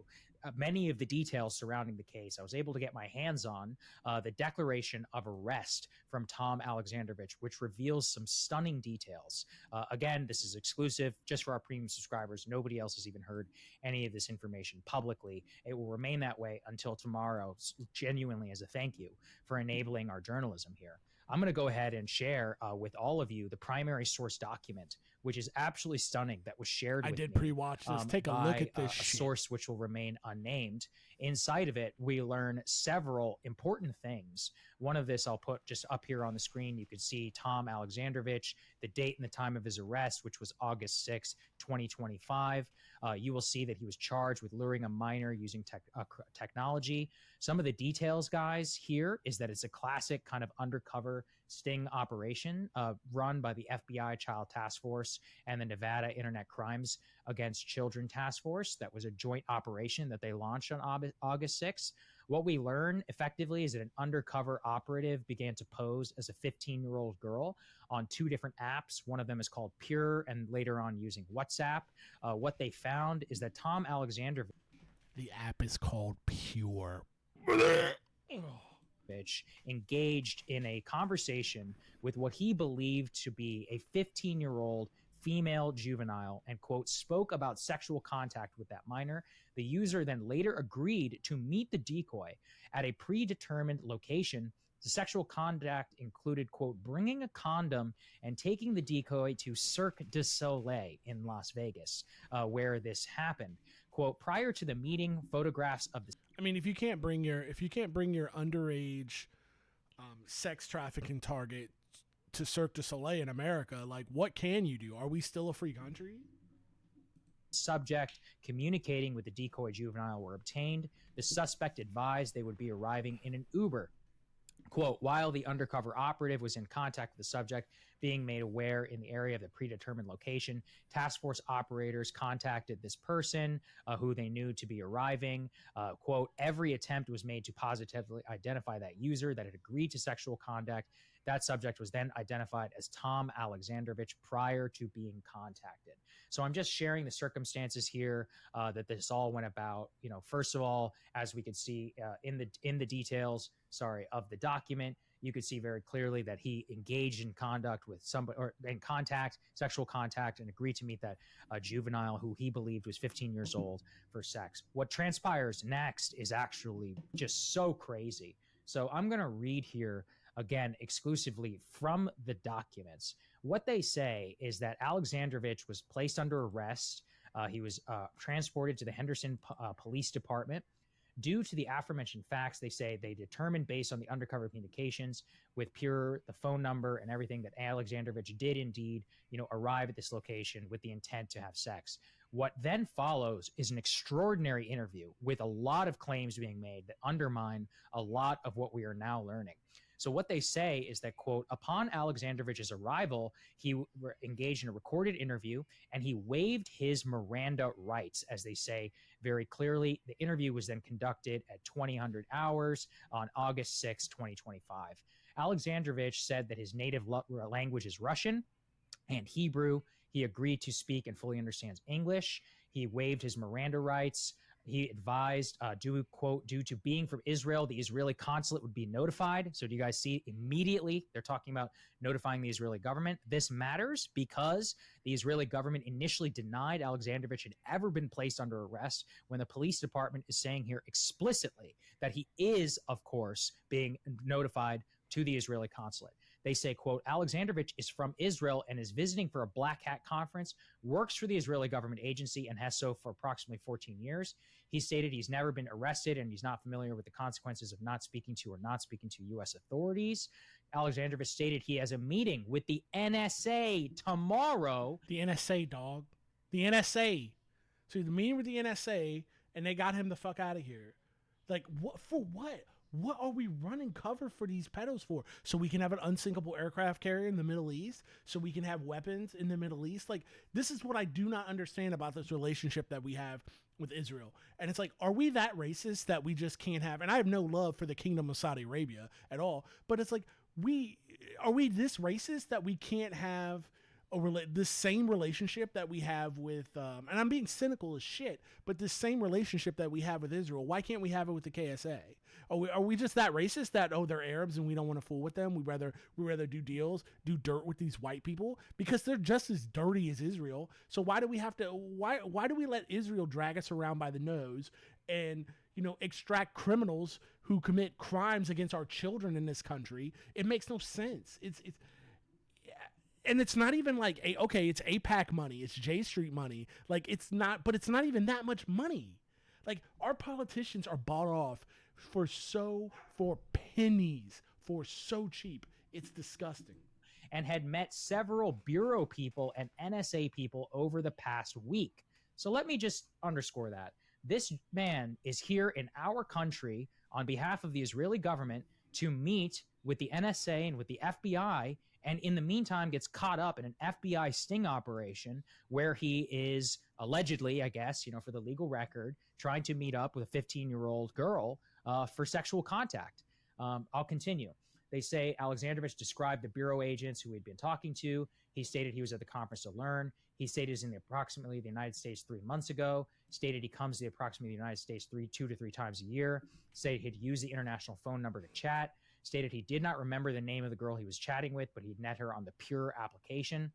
many of the details surrounding the case. I was able to get my hands on the declaration of arrest from Tom Alexandrovich, which reveals some stunning details. Again, this is exclusive just for our premium subscribers. Nobody else has even heard any of this information publicly. It will remain that way until tomorrow, genuinely as a thank you for enabling our journalism here. I'm going to go ahead and share with all of you the primary source document, which is absolutely stunning, that was shared with me.
I did pre-watch this. Take a look at this
a source which will remain unnamed. Inside of it, we learn several important things. One of this I'll put just up here on the screen. You could see Tom Alexandrovich, the date and the time of his arrest, which was August 6, 2025. You will see that he was charged with luring a minor using technology. Some of the details, guys, here is that it's a classic kind of undercover sting operation run by the FBI Child Task Force and the Nevada Internet Crimes Against Children Task Force. That was a joint operation that they launched on August 6th. What we learn effectively is that an undercover operative began to pose as a 15-year-old girl on two different apps. One of them is called Pure, and later on using WhatsApp. What they found is that Tom Alexandrovich...
The app is called Pure.
engaged in a conversation with what he believed to be a 15-year-old female juvenile and, quote, spoke about sexual contact with that minor. The user then later agreed to meet the decoy at a predetermined location. The sexual contact included, quote, bringing a condom and taking the decoy to Cirque du Soleil in Las Vegas, where this happened. Quote, prior to the meeting, photographs of the...
I mean, if you can't bring your underage sex trafficking target to Cirque du Soleil in America, like, what can you do? Are we still a free country?
Subject communicating with the decoy juvenile were obtained. The suspect advised they would be arriving in an Uber. Quote, while the undercover operative was in contact with the subject, being made aware in the area of the predetermined location, task force operators contacted this person who they knew to be arriving. Quote, every attempt was made to positively identify that user that had agreed to sexual contact. That subject was then identified as Tom Alexandrovich prior to being contacted. So I'm just sharing the circumstances here that this all went about. You know, first of all, as we could see in the details, of the document, you could see very clearly that he engaged in conduct with somebody, or in contact, sexual contact, and agreed to meet that juvenile who he believed was 15 years old for sex. What transpires next is actually just so crazy. So I'm going to read here again exclusively from the documents. What they say is that Alexandrovich was placed under arrest. He was transported to the Henderson Police Department. Due to the aforementioned facts, they say they determined based on the undercover communications with the phone number and everything, that Alexandrovich did indeed, arrive at this location with the intent to have sex. What then follows is an extraordinary interview with a lot of claims being made that undermine a lot of what we are now learning. So what they say is that, quote, upon Alexandrovich's arrival, he engaged in a recorded interview and he waived his Miranda rights, as they say very clearly. The interview was then conducted at 2000 hours on August 6, 2025. Alexandrovich said that his native language is Russian and Hebrew. He agreed to speak and fully understands English. He waived his Miranda rights. He advised, due to being from Israel, the Israeli consulate would be notified. So do you guys see immediately they're talking about notifying the Israeli government? This matters because the Israeli government initially denied Alexandrovich had ever been placed under arrest, when the police department is saying here explicitly that he is, of course, being notified to the Israeli consulate. They say, quote, Alexandrovich is from Israel and is visiting for a Black Hat conference, works for the Israeli government agency, and has so for approximately 14 years. He stated he's never been arrested and he's not familiar with the consequences of not speaking to U.S. authorities. Alexandrovich stated he has a meeting with the NSA tomorrow.
The NSA, dog. The NSA. So the meeting with the NSA, and they got him the fuck out of here. Like, what? For what? What are we running cover for these pedos for? So we can have an unsinkable aircraft carrier in the Middle East? So we can have weapons in the Middle East? Like, this is what I do not understand about this relationship that we have with Israel. And it's like, are we that racist that we just can't have? And I have no love for the Kingdom of Saudi Arabia at all. But it's like, are we this racist that we can't have this same relationship that we have with, and I'm being cynical as shit, but this same relationship that we have with Israel, why can't we have it with the KSA? Are we just that racist that, they're Arabs and we don't want to fool with them? We rather do deals, do dirt with these white people because they're just as dirty as Israel. So why do we have to, why do we let Israel drag us around by the nose and, extract criminals who commit crimes against our children in this country? It makes no sense. And it's not even like, it's AIPAC money, it's J Street money. Like, it's not even that much money. Like, our politicians are bought off for pennies, for so cheap. It's disgusting.
And had met several bureau people and NSA people over the past week. So let me just underscore that. This man is here in our country on behalf of the Israeli government to meet with the NSA and with the FBI, and in the meantime gets caught up in an FBI sting operation where he is allegedly, I guess, for the legal record, trying to meet up with a 15-year-old girl for sexual contact. I'll continue. They say Alexandrovich described the bureau agents who he'd been talking to. He stated he was at the conference to learn. He stated he was in approximately the United States 3 months ago. stated he comes to approximately the United States 2 to 3 times a year, stated he'd use the international phone number to chat, stated he did not remember the name of the girl he was chatting with, but he'd met her on the Pure application.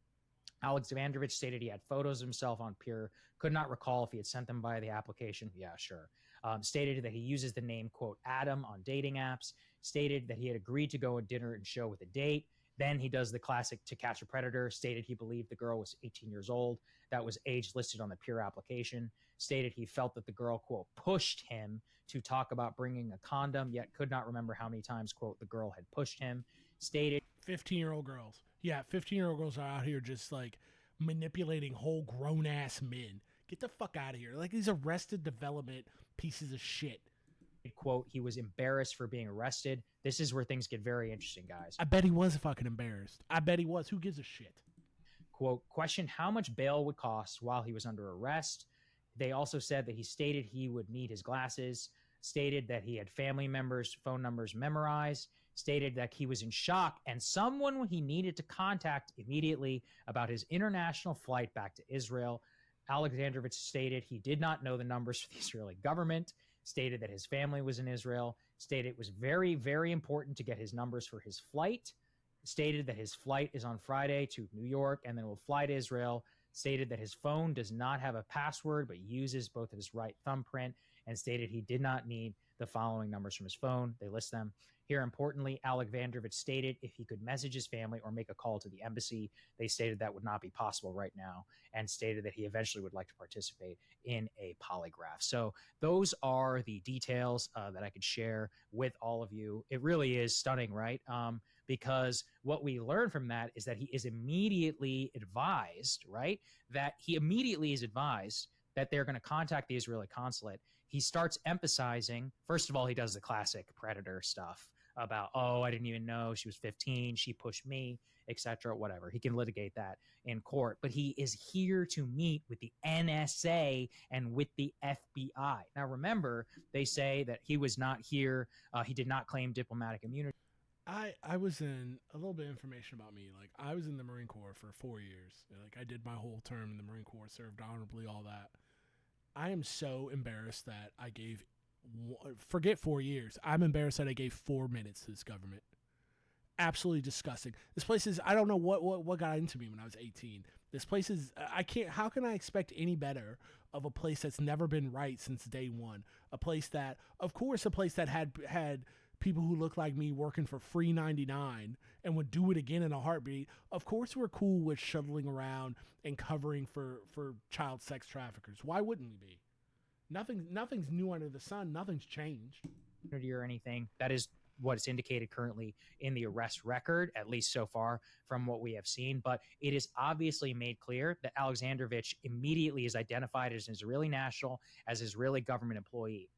Alexandrovich stated he had photos of himself on Pure, could not recall if he had sent them via the application. Yeah, sure. Stated that he uses the name, quote, Adam on dating apps, stated that he had agreed to go to dinner and show with a date. Then he does the classic To Catch a Predator, stated he believed the girl was 18 years old. That was age listed on the Pure application. Stated he felt that the girl, quote, pushed him to talk about bringing a condom, yet could not remember how many times, quote, the girl had pushed him. Stated
15-year-old girls. Yeah, 15-year-old girls are out here just like manipulating whole grown-ass men. Get the fuck out of here. Like these Arrested Development pieces of shit.
Quote, he was embarrassed for being arrested. This is where things get very interesting, guys.
I bet he was fucking embarrassed. I bet he was. Who gives a shit?
Quote, questioned how much bail would cost while he was under arrest. They also said that he stated he would need his glasses, stated that he had family members' phone numbers memorized, stated that he was in shock and someone he needed to contact immediately about his international flight back to Israel. Alexandrovich stated he did not know the numbers for the Israeli government, stated that his family was in Israel, stated it was very, very important to get his numbers for his flight, stated that his flight is on Friday to New York and then will fly to Israel, stated that his phone does not have a password but uses both of his right thumbprint, and stated he did not need the following numbers from his phone. They list them. Here, importantly, Alexandrovich stated if he could message his family or make a call to the embassy, they stated that would not be possible right now, and stated that he eventually would like to participate in a polygraph. So those are the details that I could share with all of you. It really is stunning, right? Because what we learn from that is that he is immediately advised, right? That he immediately is advised that they're going to contact the Israeli consulate. He starts emphasizing, first of all, he does the classic predator stuff about, oh, I didn't even know she was 15, she pushed me, etc., whatever. He can litigate that in court, but he is here to meet with the NSA and with the FBI. Now, remember, they say that he was not here. He did not claim diplomatic immunity.
I was in a little bit of information about me. Like I was in the Marine Corps for 4 years. Like I did my whole term in the Marine Corps, served honorably, all that. I am so embarrassed that I gave, forget 4 years. I'm embarrassed that I gave 4 minutes to this government. Absolutely disgusting. This place is, I don't know what got into me when I was 18. This place is, I can't, how can I expect any better of a place that's never been right since day one? A place that, of course, a place that had people who look like me working for free 99 and would do it again in a heartbeat. Of course, we're cool with shuttling around and covering for child sex traffickers. Why wouldn't we be? Nothing's new under the sun. Nothing's changed.
Or anything. That is what is indicated currently in the arrest record, at least so far from what we have seen. But it is obviously made clear that Alexandrovich immediately is identified as an Israeli national, as an Israeli government employee.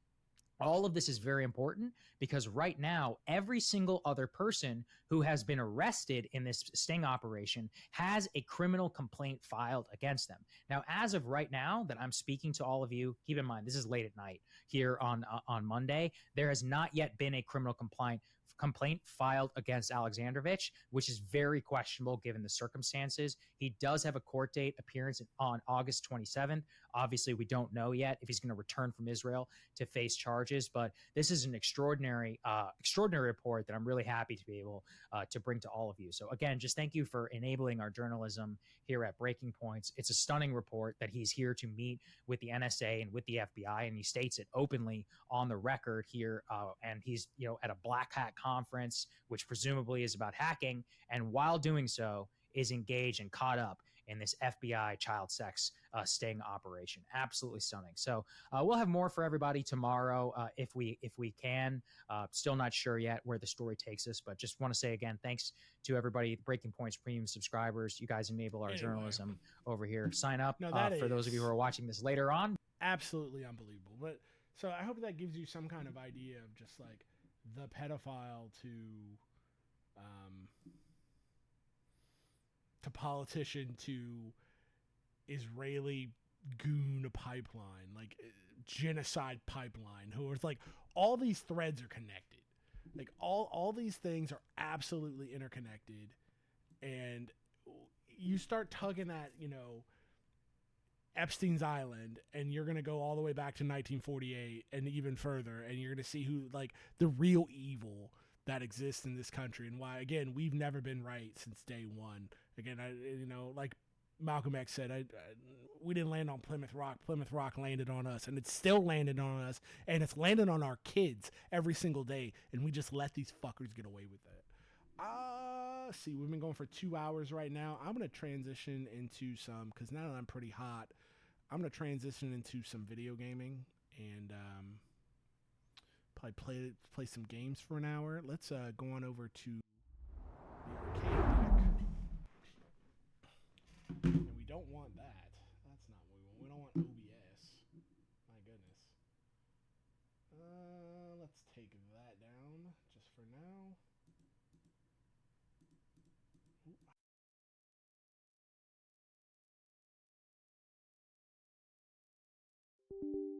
All of this is very important because right now, every single other person who has been arrested in this sting operation has a criminal complaint filed against them. Now, as of right now that I'm speaking to all of you, keep in mind, this is late at night here on Monday. There has not yet been a criminal complaint filed against Alexandrovich, which is very questionable given the circumstances. He does have a court date appearance on August 27th. Obviously, we don't know yet if he's going to return from Israel to face charges, but this is an extraordinary report that I'm really happy to be able to bring to all of you. So again, just thank you for enabling our journalism here at Breaking Points. It's a stunning report that he's here to meet with the NSA and with the FBI, and he states it openly on the record here. And he's, at a black hat conference, which presumably is about hacking, and while doing so is engaged and caught up in this FBI child sex sting operation. Absolutely stunning. So we'll have more for everybody tomorrow if we can. Still not sure yet where the story takes us, but just want to say again, thanks to everybody, Breaking Points premium subscribers. You guys enable our journalism over here. Sign up for those of you who are watching this later on.
Absolutely unbelievable. But so I hope that gives you some kind of idea of just like the pedophile to politician to Israeli goon pipeline, like genocide pipeline, who is like all these threads are connected. Like all these things are absolutely interconnected, and you start tugging at, Epstein's Island, and you're going to go all the way back to 1948 and even further, and you're going to see who, like, the real evil that exists in this country, and why, again, we've never been right since day one. Again, like Malcolm X said, we didn't land on Plymouth Rock. Plymouth Rock landed on us, and it's still landed on us, and it's landed on our kids every single day, and we just let these fuckers get away with it. See, we've been going for 2 hours right now. I'm going to transition into some, because now that I'm pretty hot, I'm going to transition into some video gaming and probably play some games for an hour. Let's go on over to the arcade deck. And we don't want that. That's not what we want. We don't want OBS. My goodness. Let's take that down just for now. Ooh.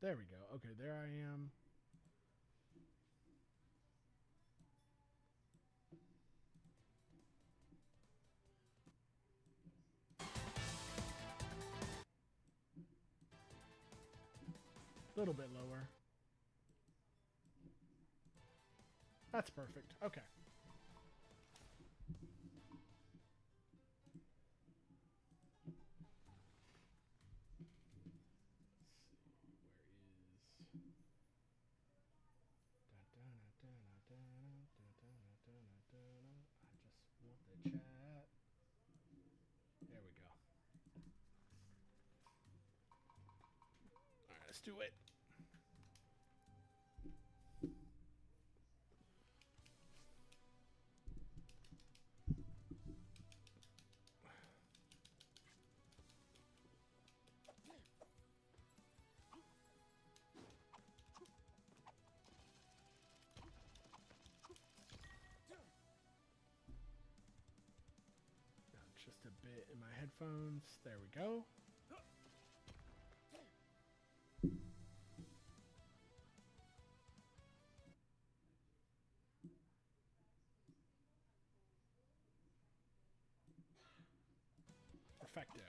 There we go. Okay, there I am. A little bit lower. That's perfect. Okay. I just want the chat. There we go. All right, let's do it. Just a bit in my headphones. There we go. Perfecto.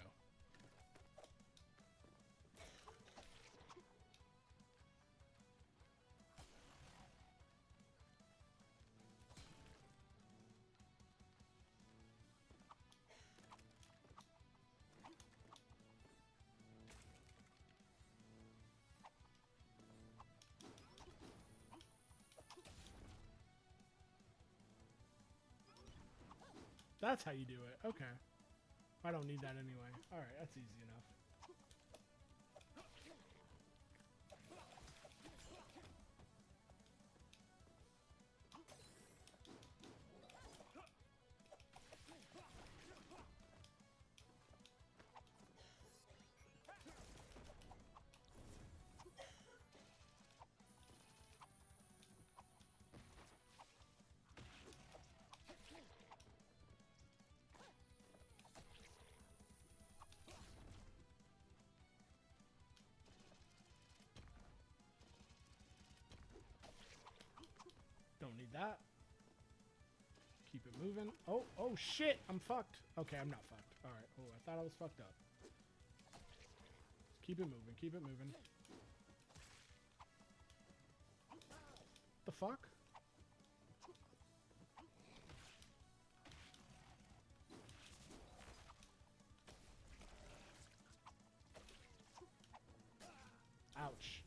That's how you do it. Okay. I don't need that anyway. Alright, that's easy enough. Don't need that. Keep it moving. Oh shit! I'm fucked. Okay, I'm not fucked. Alright. Oh, I thought I was fucked up. Keep it moving. Keep it moving. The fuck? Ouch.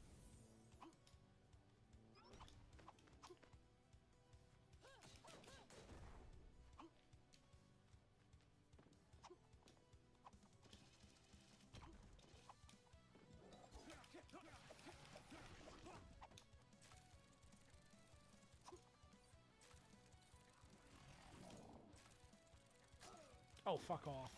Oh, fuck off.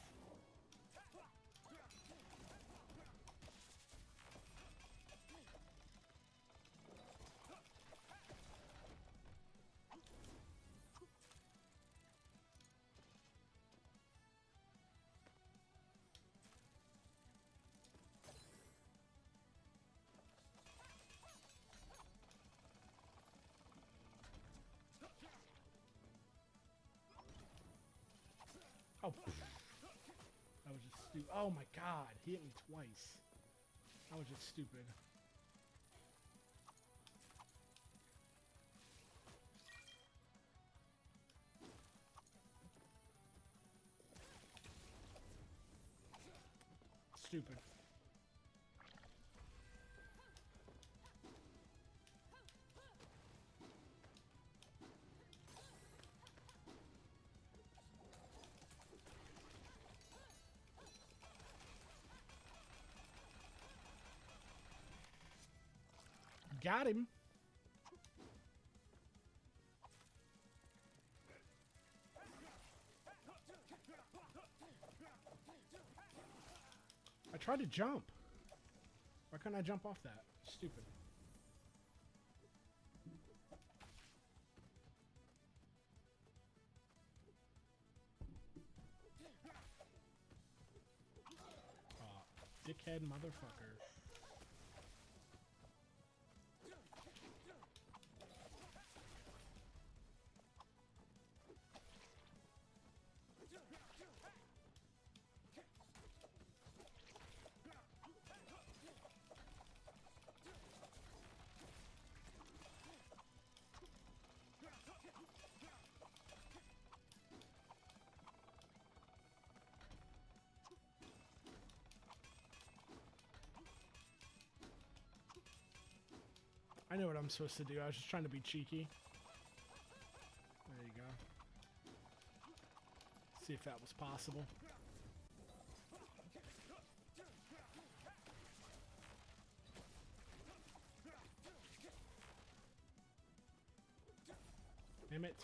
Oh, that was just stupid. Oh my god, he hit me twice. That was just stupid. Stupid. Got him. I tried to jump. Why couldn't I jump off that? Stupid. Oh, dickhead motherfucker. I know what I'm supposed to do. I was just trying to be cheeky. There you go. See if that was possible. Damn it.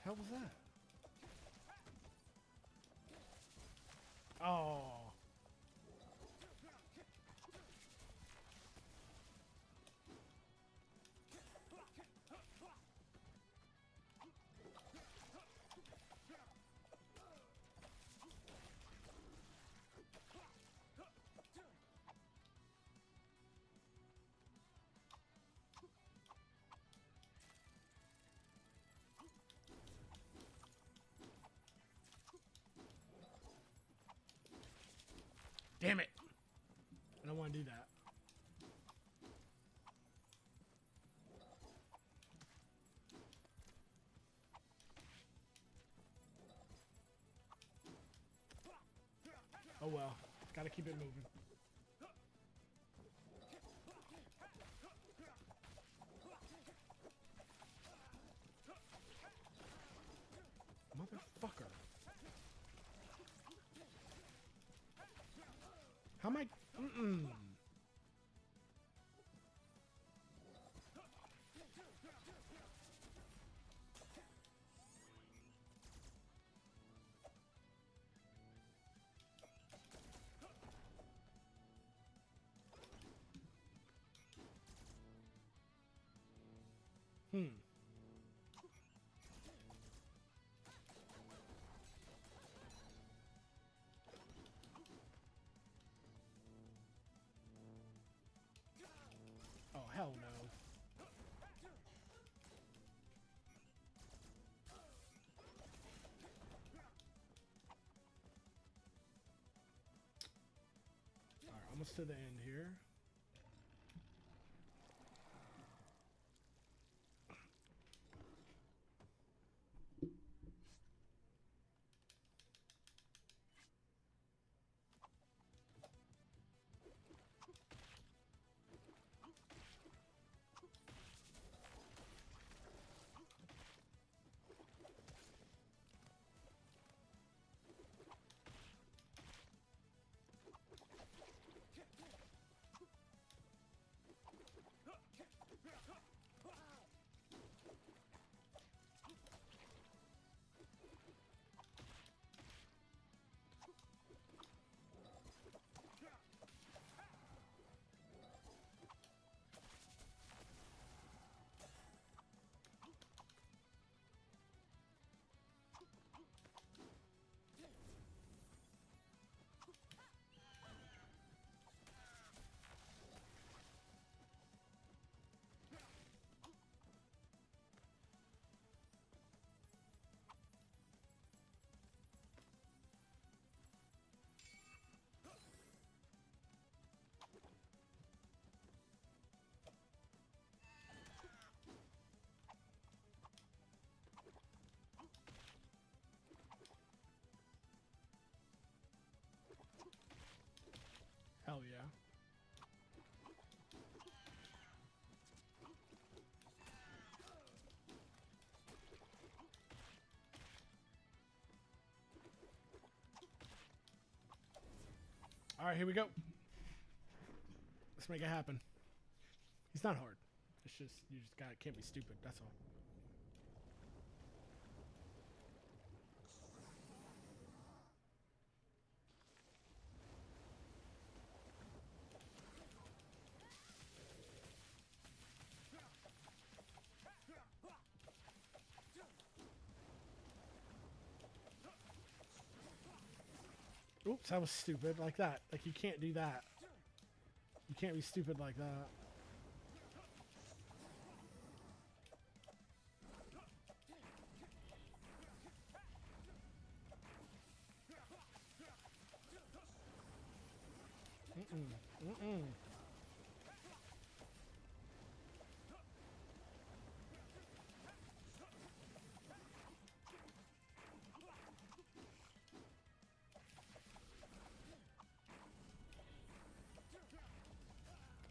Hell was that? Oh. Damn it. I don't want to do that. Oh well. Gotta keep it moving. Motherfucker. How am I? Oh, hell no. almost to the end here. Hell yeah. All right, here we go. Let's make it happen. He's not hard. It's just, you just can't be stupid. That's all. Oops, that was stupid. Like that. Like, you can't do that. You can't be stupid like that.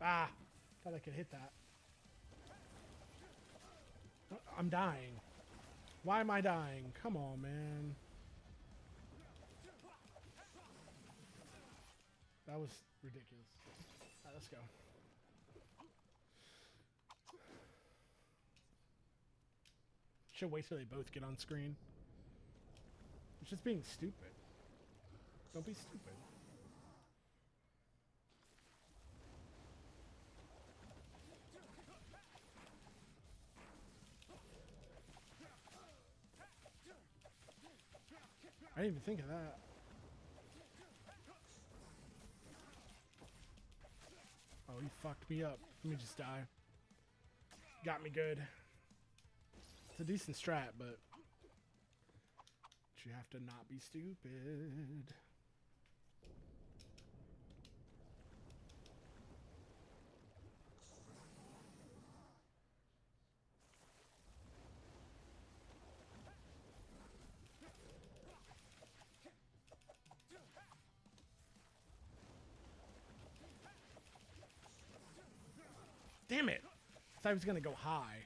Ah, thought I could hit that. I'm dying. Why am I dying? Come on, man. That was ridiculous. All right, let's go. Should wait till they both get on screen. It's just being stupid. Don't be stupid. I didn't even think of that. Oh, he fucked me up. Let me just die. Got me good. It's a decent strat, but you have to not be stupid. Damn it! I thought I was gonna go high.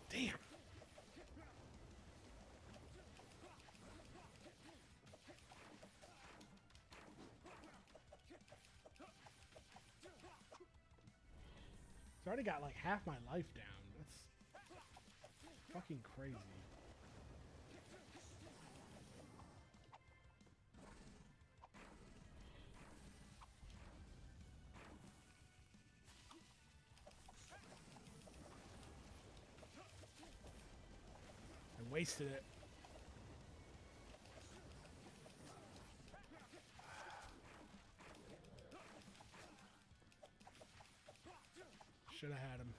Damn. It's already got like half my life down. That's fucking crazy. Wasted it. Should have had him.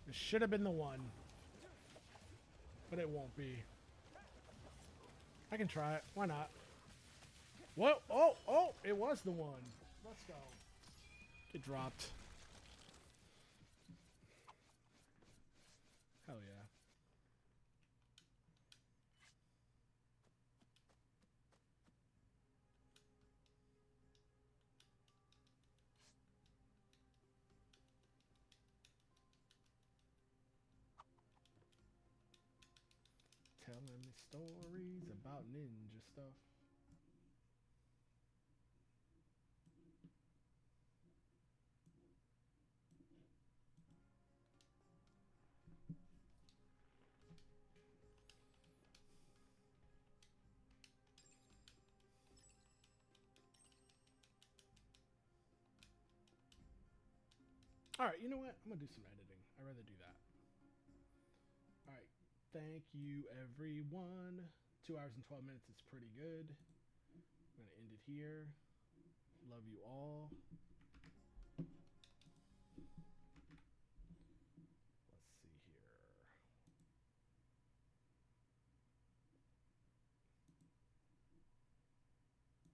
This should have been the one. but it won't be. I can try it. Why not? Whoa! Oh! It was the one. Let's go. Get dropped. Hell yeah. Telling me stories about ninja stuff. Alright, you know what? I'm gonna do some editing. I'd rather do that. Alright, thank you everyone. 2 hours and 12 minutes is pretty good. I'm gonna end it here. Love you all.